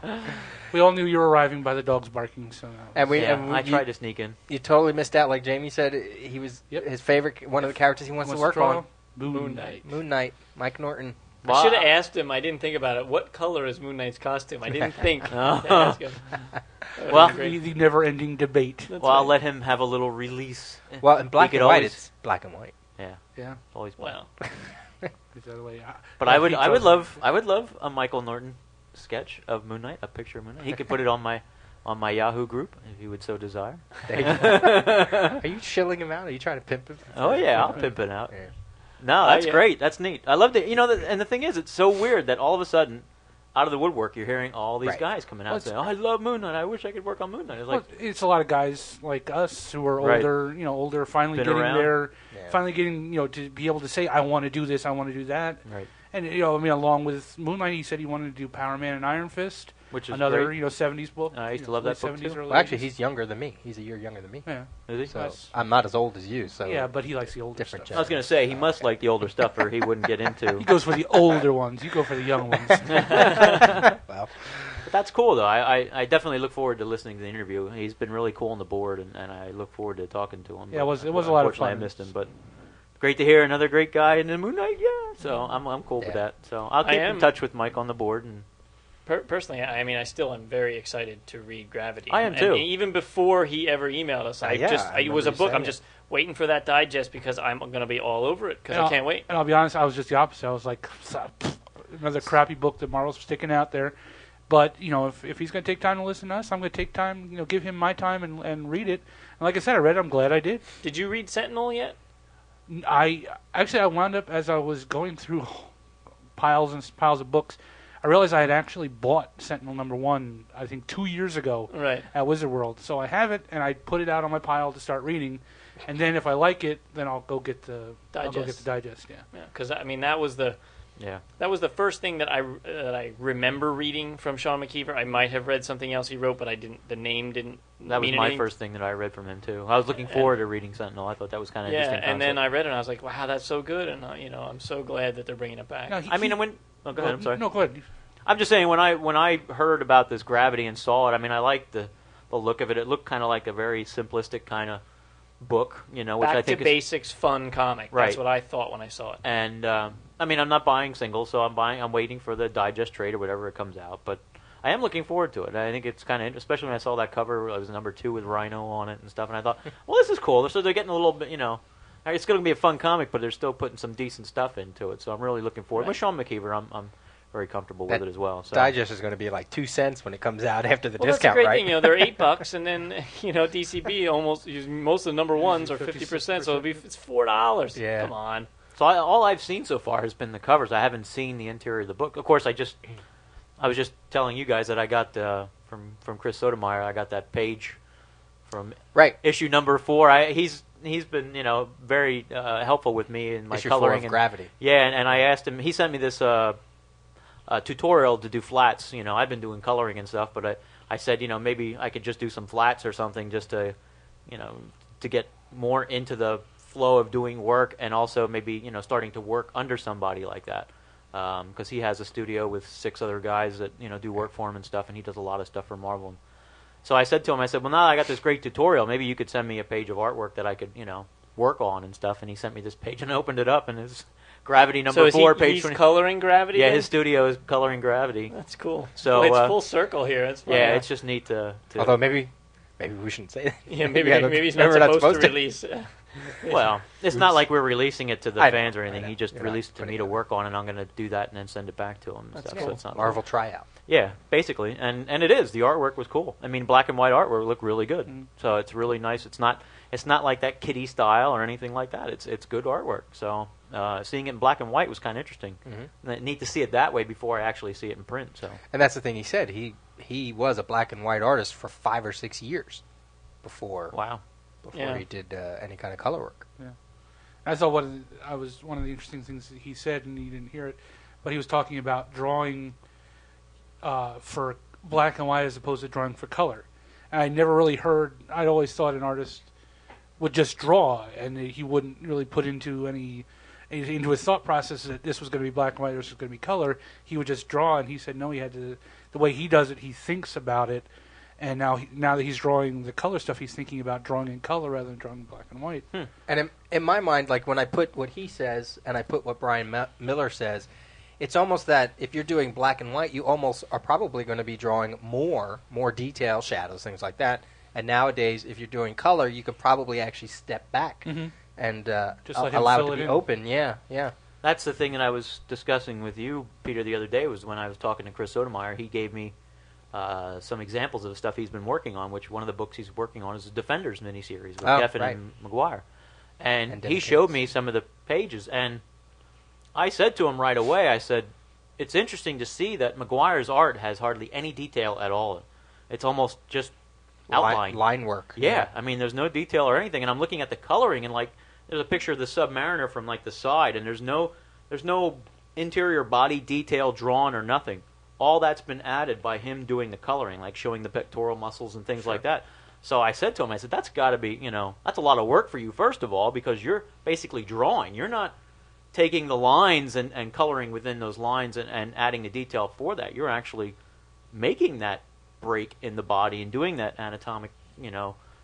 We all knew you were arriving by the dogs barking. So And I tried to sneak in. You totally missed out. Like Jamie said, he was his favorite, one of the characters he wants to work on. Moon Knight. Moon Knight. Mike Norton. I should have asked him. I didn't think about it. What color is Moon Knight's costume? I didn't think to ask him. Well, The never-ending debate. That's I'll right. let him have a little release. Well, in black He and could white, always- it's black and white. Yeah, Yeah. always. Wow. It's the other way. But I would love a Michael Norton sketch of Moon Knight, a picture of Moon Knight. He could put it on my Yahoo group if he would so desire. Are you shilling him out? Are you trying to pimp him? Oh yeah, I'll pimp it out. Yeah. No, that's yeah. great. That's neat. I loved it. And the thing is, it's so weird that all of a sudden, out of the woodwork, you're hearing all these Right. guys coming out Well, and saying, "Oh, I love Moon Knight. I wish I could work on Moon Knight." It's like, It's a lot of guys like us who are Right. older, finally Been getting around. there, Yeah. finally getting, to be able to say, I want to do this, I want to do that. right. And, along with Moon Knight, he said he wanted to do Power Man and Iron Fist. Which is another great. 70s book. I used to love that book, 70s, too. early Well, actually, 80s. he's younger than me. He's a year younger than me. Yeah. Is he? So Nice. I'm not as old as you. So Yeah, but he likes the older Different stuff. I was going to say, he must like the older stuff or he wouldn't get into. He goes for the older ones. You go for the young ones. well, But that's cool, though. I definitely look forward to listening to the interview. He's been really cool on the board, and I look forward to talking to him. Yeah, But it was a lot of unfortunately, fun. I missed him, but great to hear another great guy in the Moon Knight. Yeah, so I'm cool with Yeah. that. So I'll keep in touch with Mike on the board. And Personally, I mean, I still am very excited to read Gravity. I am too. And even before he ever emailed us, Yeah, I it was remember a you book. saying I'm it. just waiting for that digest because I'm going to be all over it because I can't wait. And I'll be honest, I was just the opposite. I was like, another crappy book that Marvel's sticking out there. But, if he's going to take time to listen to us, I'm going to take time, give him my time and read it. And like I said, I read it. I'm glad I did. Did you read Sentinel yet? I wound up, as I was going through piles and piles of books, I realized I had actually bought Sentinel #1, I think 2 years ago Right. at Wizard World. So I have it, and I put it out on my pile to start reading. And then if I like it, then I'll go get the digest. Yeah. Yeah, because I mean that was the first thing that I remember reading from Sean McKeever. I might have read something else he wrote, but I didn't. The name didn't. that was mean my anything. first thing that I read from him, too. I was looking forward to reading Sentinel. I thought that was kind of Yeah, interesting and then concept. I read it and I was like, wow, that's so good, and I'm so glad that they're bringing it back. Now, I mean, when... Oh, go ahead, I'm sorry. No, go ahead. I'm just saying, when I heard about this Gravity and saw it, I mean, I liked the look of it. It looked kind of like a very simplistic kind of book, which Back I think to is... basics, fun comic. Right. That's what I thought when I saw it. And I mean, I'm not buying singles, so I'm waiting for the digest trade or whatever it comes out. But I am looking forward to it. I think it's kind of, especially when I saw that cover. It was #2 with Rhino on it and stuff, and I thought, well, this is cool. So they're getting a little bit, it's going to be a fun comic, but they're still putting some decent stuff into it. So I'm really looking forward. Right. With Sean McKeever, I'm very comfortable That with it as well. So. digest is going to be like 2 cents when it comes out after the Well, that's discount, a great right? thing. They're $8, and then DCB almost most of the #1s are 50%, so it's $4. Yeah. Come on. So all I've seen so far has been the covers. I haven't seen the interior of the book. Of course, I was just telling you guys that I got from Chris Sotomayor. I got that page from Right. issue #4. He's been very helpful with me in my Issue 4 coloring of and Gravity. Yeah, and I asked him. He sent me this tutorial to do flats. I've been doing coloring and stuff, but I said maybe I could just do some flats or something just to to get more into the flow of doing work, and also maybe starting to work under somebody like that, because he has a studio with 6 other guys that do work for him and stuff, and he does a lot of stuff for Marvel. So I said to him, well, now I got this great tutorial. Maybe you could send me a page of artwork that I could work on and stuff. And he sent me this page, and I opened it up, and it's Gravity So is #4 he, page. he's 20. coloring Gravity? Yeah, then? his studio is coloring Gravity. That's cool. So, it's full circle here. It's fun. Yeah, it's just neat to Although maybe we shouldn't say that. Yeah, maybe he's maybe not we're not supposed to to. release. Well, it's not like we're releasing it to the I know, fans or anything. I know. He just You're not released it to putting me it to out. work on, and I'm going to do that and then send it back to him. And That's stuff. cool. So it's not Marvel tryout. Yeah, basically, and it is. The artwork was cool. I mean, black and white artwork looked really good. So it's really nice. It's not like that kiddie style or anything like that. It's good artwork. So seeing it in black and white was kind of interesting. Neat to see it that way before I actually see it in print. So And that's the thing he said. He was a black and white artist for 5 or 6 years before Yeah. he did any kind of color work. I saw one of the interesting things that he said, and you didn't hear it, but he was talking about drawing for black and white as opposed to drawing for color. And I never really heard. I'd always thought an artist would just draw, and he wouldn't really put into into his thought process that this was going to be black and white, or this was going to be color. He would just draw, and he said no. He had to. The way he does it, he thinks about it. And now that he's drawing the color stuff, he's thinking about drawing in color rather than drawing in black and white. And in my mind, like when I put what he says and I put what Brian Miller says, it's almost that if you're doing black and white, you almost are probably going to be drawing more detail, shadows, things like that. And nowadays, if you're doing color, you could probably actually step back and Just let him allow fill it to it be in. open. Yeah. that's the thing that I was discussing with you, Peter, the other day. Was when I was talking to Chris Sotomayor. He gave me some examples of the stuff he's been working on, which one of the books he's working on is the Defenders miniseries with Geffen and McGuire. And he showed me some of the pages, and I said to him right away, I said, it's interesting to see that McGuire's art has hardly any detail at all. It's almost just outline. Line work. Yeah, I mean, there's no detail or anything, and I'm looking at the coloring, and like, there's a picture of the Submariner from like the side, and there's no interior body detail drawn or nothing. all that's been added by him doing the coloring, like showing the pectoral muscles and things like that. So I said to him, I said, that's got to be, that's a lot of work for you, first of all, because you're basically drawing. You're not taking the lines and coloring within those lines and adding the detail for that. You're actually making that break in the body and doing that anatomic,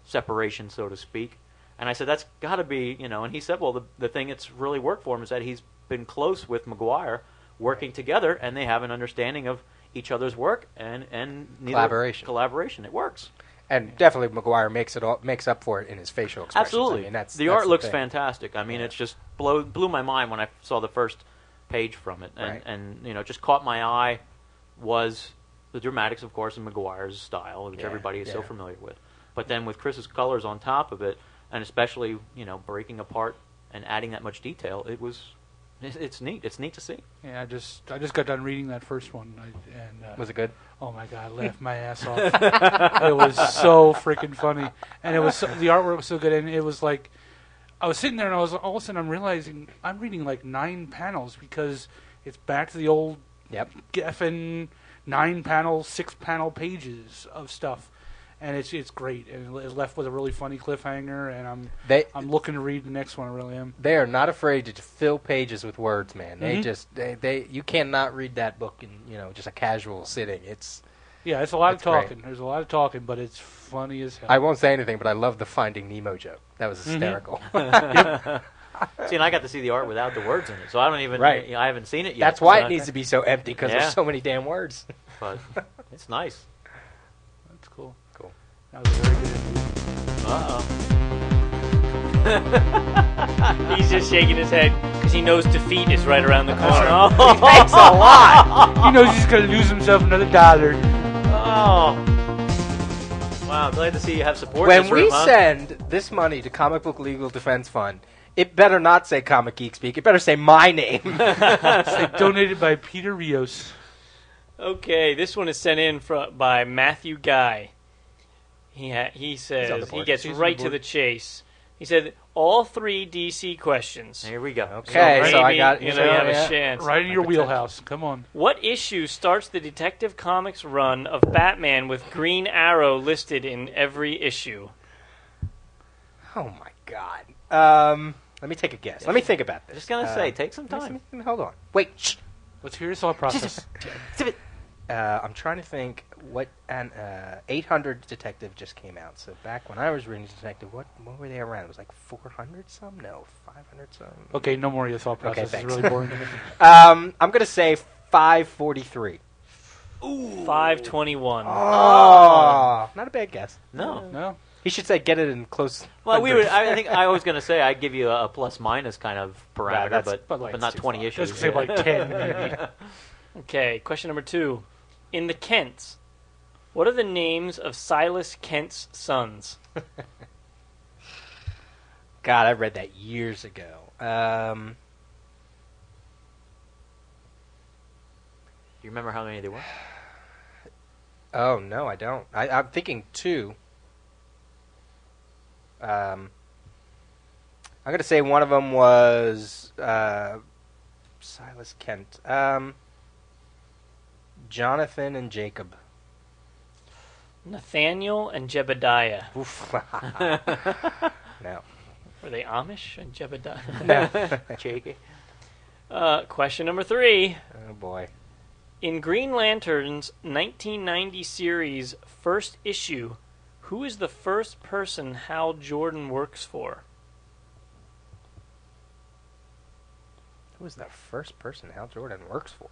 separation, so to speak. And I said, that's got to be, and he said, well, the thing that's really worked for him is that he's been close with McGuire, working together, and they have an understanding of each other's work and collaboration. It works. And definitely McGuire makes up for it in his facial expressions. Absolutely. I mean, that's the art the looks thing. fantastic. I mean, it's just blew my mind when I saw the first page from it. And just caught my eye was the dramatics, of course, in McGuire's style, which everybody is so familiar with. But then with Chris's colors on top of it, and especially, breaking apart and adding that much detail, it's neat. It's neat to see. Yeah, I just got done reading that first one. Was it good? Oh my god, I laughed my ass off. It was so freaking funny, and the artwork was so good, and it was like I was sitting there, and all of a sudden I'm realizing I'm reading like 9 panels because it's back to the old Geffen 9-panel, 6-panel pages of stuff. And it's great, and it left with a really funny cliffhanger. And I'm looking to read the next one. I really am. They are not afraid to fill pages with words, man. They you cannot read that book in just a casual sitting. It's a lot of talking. Great. There's a lot of talking, but it's funny as hell. I won't say anything, but I love the Finding Nemo joke. That was hysterical. See, and I got to see the art without the words in it, so I don't even. Right. I haven't seen it yet. That's why it needs to be so empty because there's so many damn words. But it's nice. That's cool. Cool. That was a very good interview. He's just shaking his head because he knows defeat is right around the corner. Thanks a lot. He knows he's going to lose himself another $1. Oh. Wow, glad to see you have support When in this room, we huh? send this money to Comic Book Legal Defense Fund, it better not say Comic Geek Speak. It better say my name. It's donated by Peter Rios. Okay, this one is sent in by Matthew Guy. He says he gets right to the chase. He said all 3 DC questions. Here we go. Okay, so I got you have a chance. Right in your wheelhouse. Come on. What issue starts the Detective Comics run of Batman with Green Arrow listed in every issue? Oh my God. Let me take a guess. Let me think about this. Just gonna say, take some time. Hold on. Wait. Shh. Let's hear your thought process. I'm trying to think what an 800 Detective just came out. So back when I was reading Detective, what were they around? It was like 400 some? No, 500 some. Okay, no more of your thought process. Okay, it's really boring. I'm gonna say 543. Ooh, 521. Oh, not a bad guess. No. He should say get it in close. Well, under. I think I was going to say I'd give you a plus minus kind of parameter, but but not 20 I was issues. going to say like 10. maybe. Okay, question number 2. In the Kents, what are the names of Silas Kent's sons? God, I read that years ago. Do you remember how many there were? Oh no, I don't. I'm thinking 2. I'm going to say one of them was Silas Kent. Jonathan and Jacob. Nathaniel and Jebediah. Oof. No. Were they Amish and Jebediah? No. Cheeky. Question number 3. Oh boy. In Green Lantern's 1990 series first issue, who is the first person Hal Jordan works for? Who is the first person Hal Jordan works for?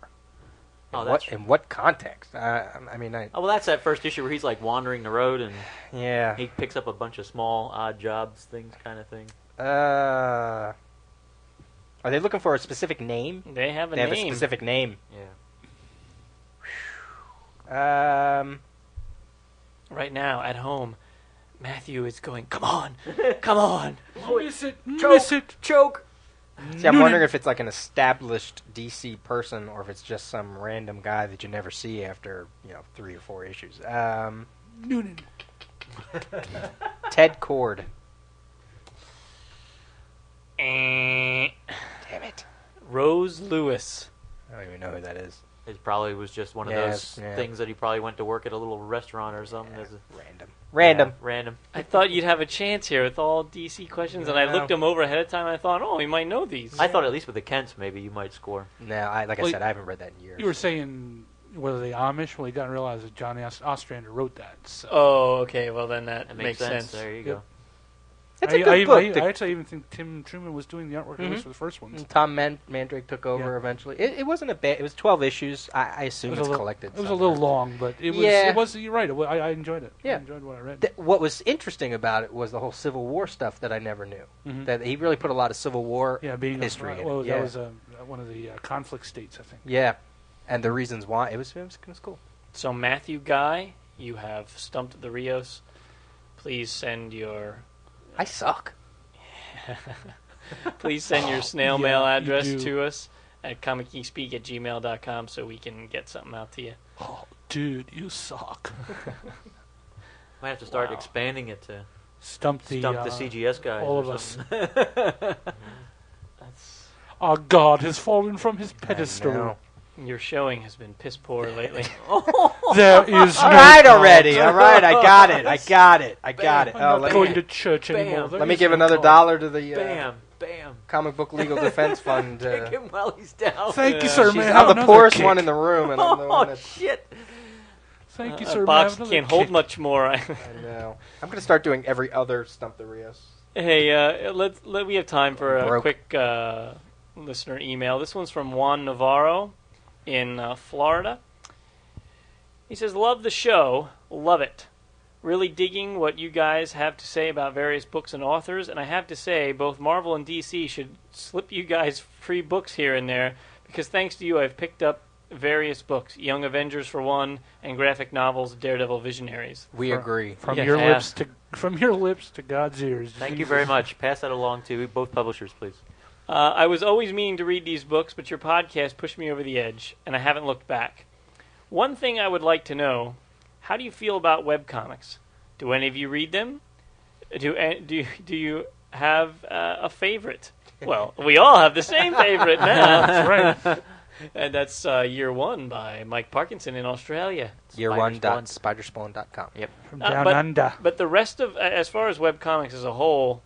In Oh, what context? I mean, Oh, well, that's that first issue where he's like wandering the road and yeah. he picks up a bunch of small odd jobs, things kind of thing. Are they looking for a specific name? They have a They name. have a specific name. Yeah. Right now, at home, Matthew is going, come on, come on. Miss it. Miss it. Choke! See, I'm wondering if it's like an established DC person or if it's just some random guy that you never see after 3 or 4 issues. Noonan. Ted Cord. Damn Damn it! Rose Lewis. I don't even know who that is. It probably was just one of those things that he probably went to work at a little restaurant or something. Random. I thought you'd have a chance here with all DC questions, and I looked them over ahead of time, and I thought, he might know these. I thought at least with the Kents, maybe you might score. No, I said, I haven't read that in years. You were saying, were they Amish? Well, you didn't realize that John Ostrander wrote that. So. Oh, okay. Well, then that makes sense. There you go. It's a good book. I actually even think Tim Truman was doing the artwork for the first one. Tom Mandrake took over eventually. It wasn't a bad. It was 12 issues. I assume it's collected. It was a little long, but it was. Yeah. It was. You're right. I enjoyed it. Yeah. I enjoyed what I read. What was interesting about it was the whole Civil War stuff that I never knew. That he really put a lot of Civil War history in it. That was one of the conflict states, I think. Yeah, and the reasons why it was cool. So Matthew Guy, you have stumped the Rios. Please send your. I suck. Please send your snail mail address to us at comicgeekspeak@gmail.com so we can get something out to you. Oh, dude, you suck. Might have to start expanding it to stump the CGS guys. All of us. Our God has fallen from his pedestal. Your showing has been piss poor lately. There is no All right already. All right, I got it. I'm not going to church anymore. Let me give another $1 to the Bam. Comic Book Legal Defense Fund. Take him while he's down. Thank you, sir. I'm the poorest one in the room, and I'm the one that's... shit. Thank you, sir. A box can't hold much more. I know. I'm going to start doing every other Stump the Rios. Hey, we have time for a quick listener email. This one's from Juan Navarro in Florida. He says, love the show, love it. Really digging what you guys have to say about various books and authors, and I have to say, both Marvel and DC should slip you guys free books here and there, because thanks to you, I've picked up various books, Young Avengers for one, and graphic novels, Daredevil Visionaries. We agree. From your lips to God's ears. Thank you very much. Pass that along to both publishers, please. I was always meaning to read these books, but your podcast pushed me over the edge, and I haven't looked back. One thing I would like to know, how do you feel about webcomics? Do any of you read them? Do you have a favorite? Well, we all have the same favorite now. That's right. And that's Year One by Mike Parkinson in Australia. Year1.spiderspawn.com. Yep. From down under. But the rest of, as far as webcomics as a whole,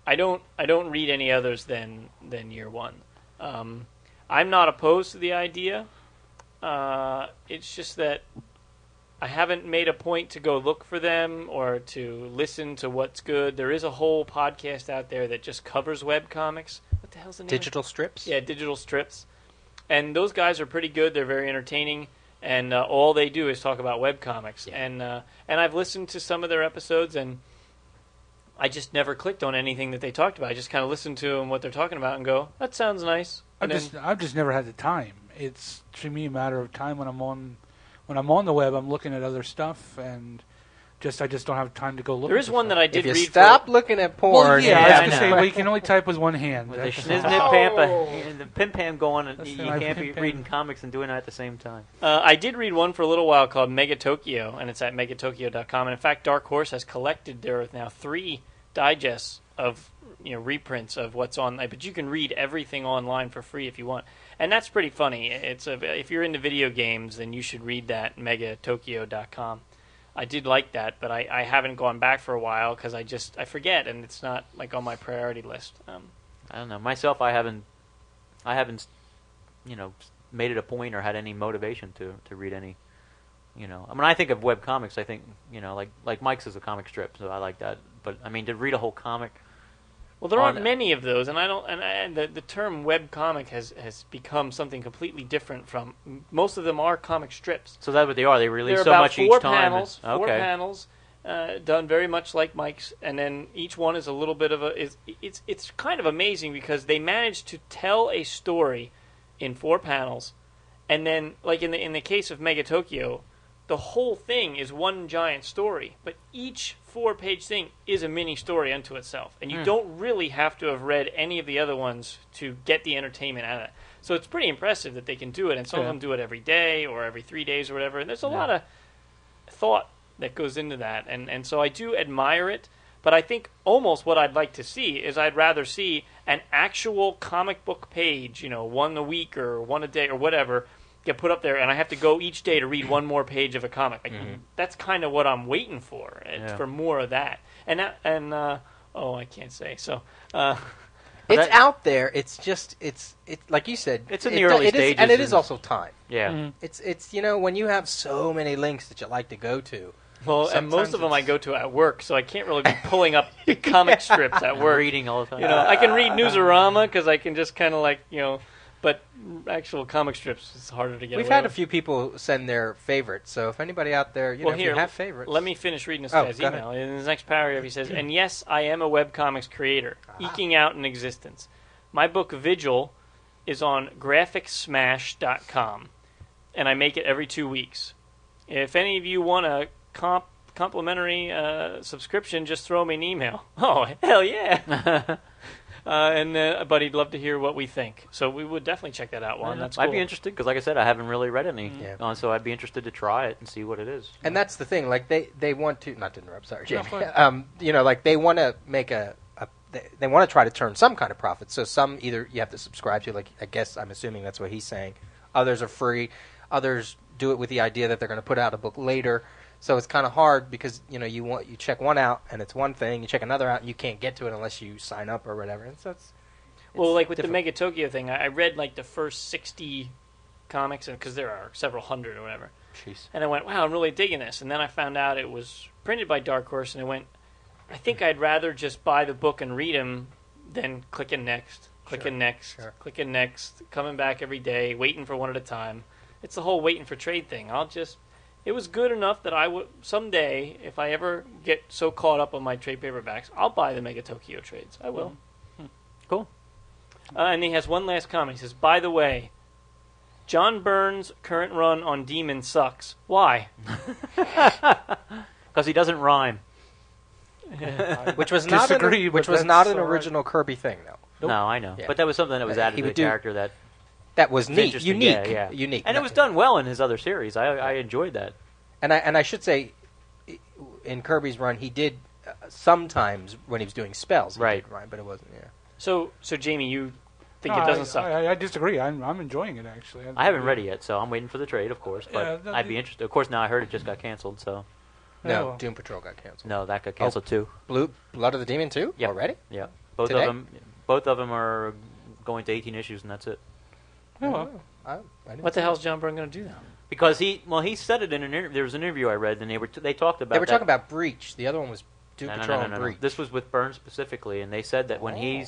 I don't read any others than Year One. I'm not opposed to the idea. It's just that I haven't made a point to go look for them or to listen to what's good. There is a whole podcast out there that just covers webcomics. What the hell's the name? Digital strips? Yeah, digital strips. And those guys are pretty good. They're very entertaining. And all they do is talk about webcomics. Yeah. And I've listened to some of their episodes, and I just never clicked on anything that they talked about. I just kind of listened to them, what they're talking about, and go, that sounds nice. I've just never had the time. It's, to me, a matter of time when I'm on the web. I'm looking at other stuff, and I just don't have time to go look. There is one that I did read. If you stop looking at porn, well, yeah, I was going to say, well, you can only type with one hand. With the Schniznip the Pim Pam going, and you can't be reading comics and doing that at the same time. I did read one for a little while called Mega Tokyo, and it's at megatokyo.com. And in fact, Dark Horse has collected. There are now 3 digests of reprints of what's on. But you can read everything online for free if you want. And that's pretty funny. If you're into video games, then you should read that, megatokyo.com. I did like that, but I haven't gone back for a while because I forget, and it's not like on my priority list. I don't know. Myself, I haven't made it a point or had any motivation to read any. I mean, I think of web comics. I think like Mike's is a comic strip, so I like that. But I mean, to read a whole comic. Well, there aren't many of those, and I don't. And the term web comic has become something completely different from. Most of them are comic strips. So that's what they are. They release They're so about much 4 each time. Panels, 4 panels, done very much like Mike's, and then each one is a little bit of a. It's kind of amazing because they managed to tell a story in 4 panels, and then like in the case of Mega Tokyo, the whole thing is one giant story, but each 4-page thing is a mini story unto itself, and you don't really have to have read any of the other ones to get the entertainment out of it. So it's pretty impressive that they can do it, and some of them do it every day or every 3 days or whatever, and there's a lot of thought that goes into that, and so I do admire it, but I think almost what I'd like to see is I'd rather see an actual comic book page, one a week or one a day or whatever, get put up there, and I have to go each day to read one more page of a comic. Like, that's kind of what I'm waiting for. It's for more of that. I can't say. So it's out there. It's just it's like you said. It's in the early stages, and it is also time. Yeah. It's when you have so many links that you like to go to. Well, and most of them I go to at work, so I can't really be pulling up the comic strips at work. Reading all the time. I can read Newsarama because I can just kind of but actual comic strips is harder to get. We've away had with. a few people send their favorites, so if anybody out there, if you have favorites, let me finish reading this guy's email. In his next paragraph, he says, "And yes, I am a webcomics creator, eking out an existence. My book Vigil is on graphicsmash.com, and I make it every 2 weeks. If any of you want a complimentary subscription, just throw me an email." Oh, hell yeah! But he'd love to hear what we think. So we would definitely check that out, Juan. That's cool. I'd be interested because, like I said, I haven't really read any. So I'd be interested to try it and see what it is. And that's the thing. Like they want to not to interrupt. Sorry, Jamie. Like they want to make they want to try to turn some kind of profit. So some either you have to subscribe to. Like I guess I'm assuming that's what he's saying. Others are free. Others do it with the idea that they're going to put out a book later. So it's kind of hard because you check one out and it's one thing, you check another out and you can't get to it unless you sign up or whatever. And so it's like with the Mega Tokyo thing, I read like the first 60 comics because there are several hundred or whatever. Jeez. And I went, wow, I'm really digging this. And then I found out it was printed by Dark Horse, and I went, I think I'd rather just buy the book and read them than clicking next, clicking next, coming back every day, waiting for one at a time. It's the whole waiting for trade thing. It was good enough that I would someday, if I ever get so caught up on my trade paperbacks, I'll buy the Mega Tokyo trades. I will. Cool. And he has one last comment. He says, "By the way, John Byrne's current run on Demon sucks. Why?" Because he doesn't rhyme. Which was not an original Kirby thing, though. Nope. No, I know. Yeah. But that was something that was added to the character that was neat, unique, unique, and it was done well in his other series. I enjoyed that. And I should say, in Kirby's run, he did sometimes when he was doing spells, he did rhyme, but it wasn't. Yeah. So Jamie, you think it doesn't suck? I disagree. I'm enjoying it actually. I haven't read it yet, so I'm waiting for the trade, of course. But I'd be interested. Of course, now I heard it just got canceled. So no, Doom Patrol got canceled. No, that got canceled too. Blood of the Demon too? Yep. Already? Yeah, both of them are going to 18 issues, and that's it. Oh, well. What the hell is John Byrne going to do now? Because he said it in an interview. There was an interview I read, and they talked about. They were talking about Breach. The other one was Doom Patrol and Breach. This was with Byrne specifically, and they said that when he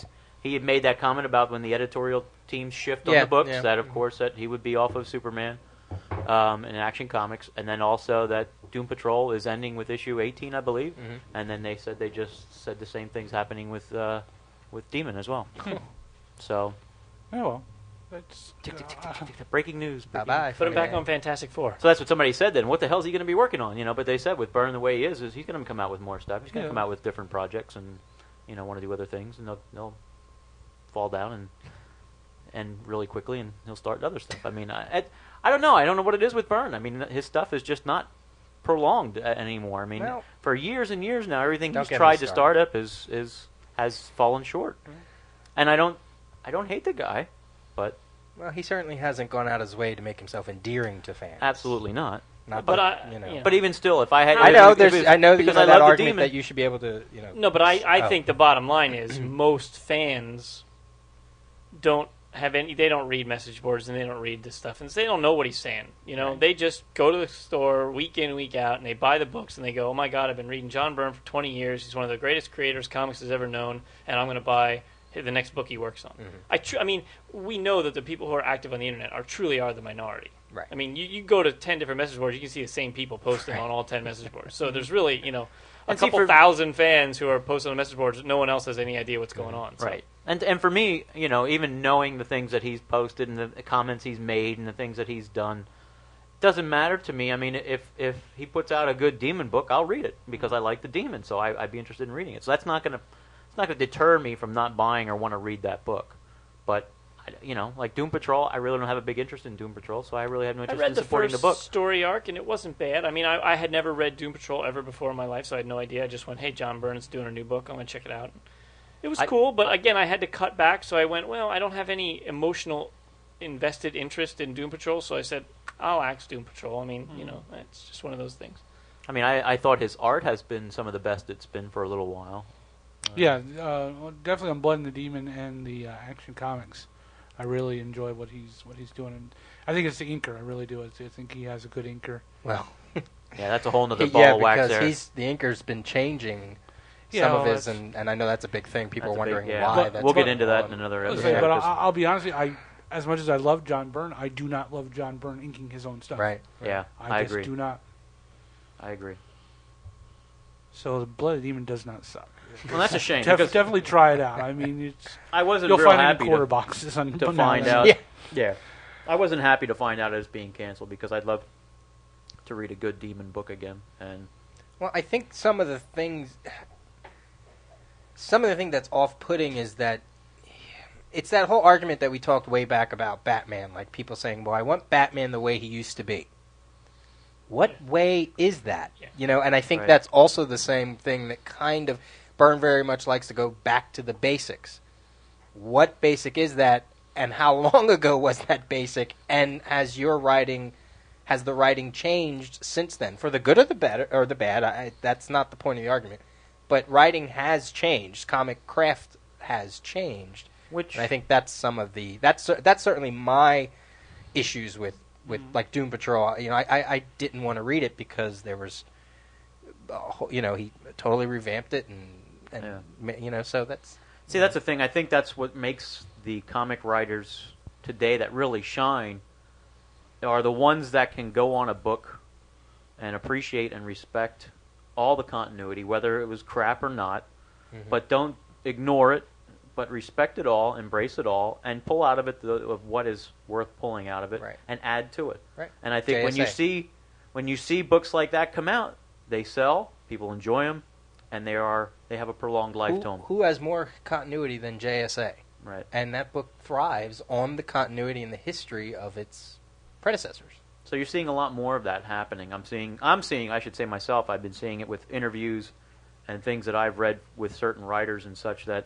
had made that comment about when the editorial teams shift on the books, that of course that he would be off of Superman in Action Comics, and then also that Doom Patrol is ending with issue 18, I believe, and then they said they just said the same things happening with Demon as well. So. Oh well. Breaking news. Bye-bye. Put him back on Fantastic Four. So that's what somebody said then. What the hell is he going to be working on? But they said with Byrne the way he is he's going to come out with more stuff. He's going to come out with different projects and want to do other things, and they'll fall down and really quickly, and he'll start other stuff. I mean, I don't know. I don't know what it is with Byrne. I mean, his stuff is just not prolonged anymore. I mean, for years and years now, everything he's tried to start up has fallen short. And I don't hate the guy, but he certainly hasn't gone out of his way to make himself endearing to fans. Absolutely not. But even still, if I had, I know because I that love argument the Demon. that you should be able to, No, but I think the bottom line is most fans don't have any. They don't read message boards and they don't read this stuff, and they don't know what he's saying. They just go to the store week in, week out, and they buy the books and they go, "Oh my God, I've been reading John Byrne for 20 years. He's one of the greatest creators comics has ever known, and I'm going to buy the next book he works on." I mean, we know that the people who are active on the internet truly are the minority. Right. I mean, you go to 10 different message boards, you can see the same people posting on all 10 message boards. So there's really, a couple thousand fans who are posting on message boards. No one else has any idea what's going on. So. Right. And for me, even knowing the things that he's posted and the comments he's made and the things that he's done, doesn't matter to me. I mean, if he puts out a good Demon book, I'll read it because I like the Demon, so I'd be interested in reading it. So that's not going to deter me from not buying or want to read that book. But like Doom Patrol, I really don't have a big interest in Doom Patrol, so I really have no interest in supporting the book. I read the first story arc, and it wasn't bad. I mean, I had never read Doom Patrol ever before in my life, so I had no idea. I just went, hey, John Byrne's doing a new book. I'm going to check it out. It was cool, but again, I had to cut back, so I went, well, I don't have any emotional invested interest in Doom Patrol, so I said, I'll axe Doom Patrol. I mean, it's just one of those things. I mean, I thought his art has been some of the best it's been for a little while. Definitely on Blood and the Demon and the Action Comics. I really enjoy what he's doing. And I think it's the inker. I really do. I think he has a good inker. Well, yeah, that's a whole nother ball of wax there. Because the inker's been changing some of his, and I know that's a big thing. People are wondering why. We'll get into that in another episode. But I'll be honest with you, as much as I love John Byrne, I do not love John Byrne inking his own stuff. Right. Yeah, I agree. I do not. I agree. So the Blood of the Demon does not suck. Well, that's a shame. Definitely try it out. I mean, I wasn't you'll real find happy it in quarter boxes to find out. Yeah, I wasn't happy to find out it was being canceled because I'd love to read a good demon book again. And well, I think some of the thing that's off-putting is that it's that whole argument that we talked way back about Batman, like people saying, "Well, I want Batman the way he used to be." What way is that? Yeah. And I think that's also the same thing that kind of Byrne very much likes to go back to the basics. What basic is that, and how long ago was that basic? And has the writing changed since then, for the good or the bad? That's not the point of the argument. But writing has changed. Comic craft has changed. And I think that's some of that's certainly my issues with like Doom Patrol. I didn't want to read it because there was, he totally revamped it and so that's. See, that's the thing. I think that's what makes the comic writers today that really shine are the ones that can go on a book and appreciate and respect all the continuity, whether it was crap or not, but don't ignore it, but respect it all, embrace it all, and pull out of it of what is worth pulling out of it, and add to it. Right. And I think when you see books like that come out, they sell, people enjoy them, and they have a prolonged life to them. Who has more continuity than JSA? Right. And that book thrives on the continuity and the history of its predecessors. So you're seeing a lot more of that happening. I'm seeing. I should say myself. I've been seeing it with interviews and things that I've read with certain writers and such. That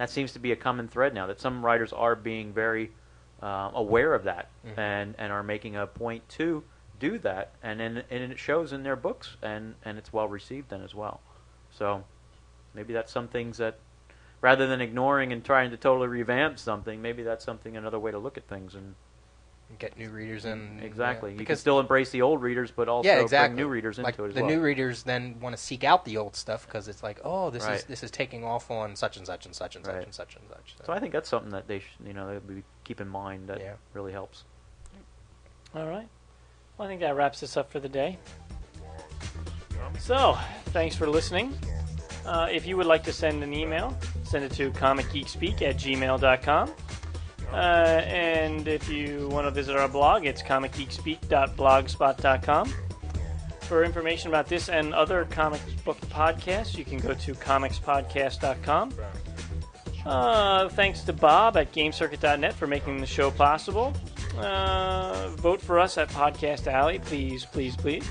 seems to be a common thread now. That some writers are being very aware of that and are making a point to do that, and it shows in their books, and it's well received then as well. So maybe that's some things that, rather than ignoring and trying to totally revamp something, maybe that's another way to look at things and get new readers in. Exactly. You can still embrace the old readers, but also bring new readers into it as well. The new readers then want to seek out the old stuff because it's like, oh, this is taking off on such and such and such and such and such and such. So I think that's something that they keep in mind that really helps. All right. Well, I think that wraps us up for the day. So, thanks for listening. If you would like to send an email, send it to comicgeekspeak@gmail.com. And if you want to visit our blog, it's comicgeekspeak.blogspot.com. For information about this and other comic book podcasts, you can go to comicspodcast.com. Thanks to Bob at GameCircuit.net for making the show possible. Vote for us at Podcast Alley, please, please, please.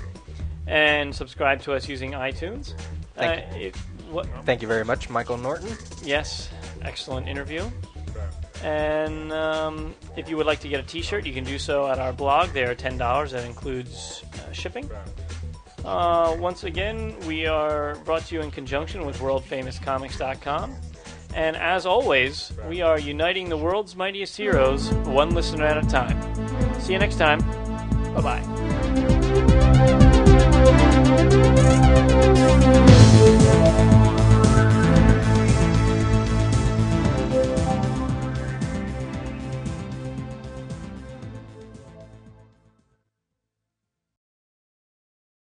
And subscribe to us using iTunes. Thank you very much, Michael Norton. Yes, excellent interview. And if you would like to get a t-shirt, you can do so at our blog. They are $10. That includes shipping. Once again, we are brought to you in conjunction with WorldFamousComics.com. And as always, we are uniting the world's mightiest heroes, one listener at a time. See you next time. Bye-bye.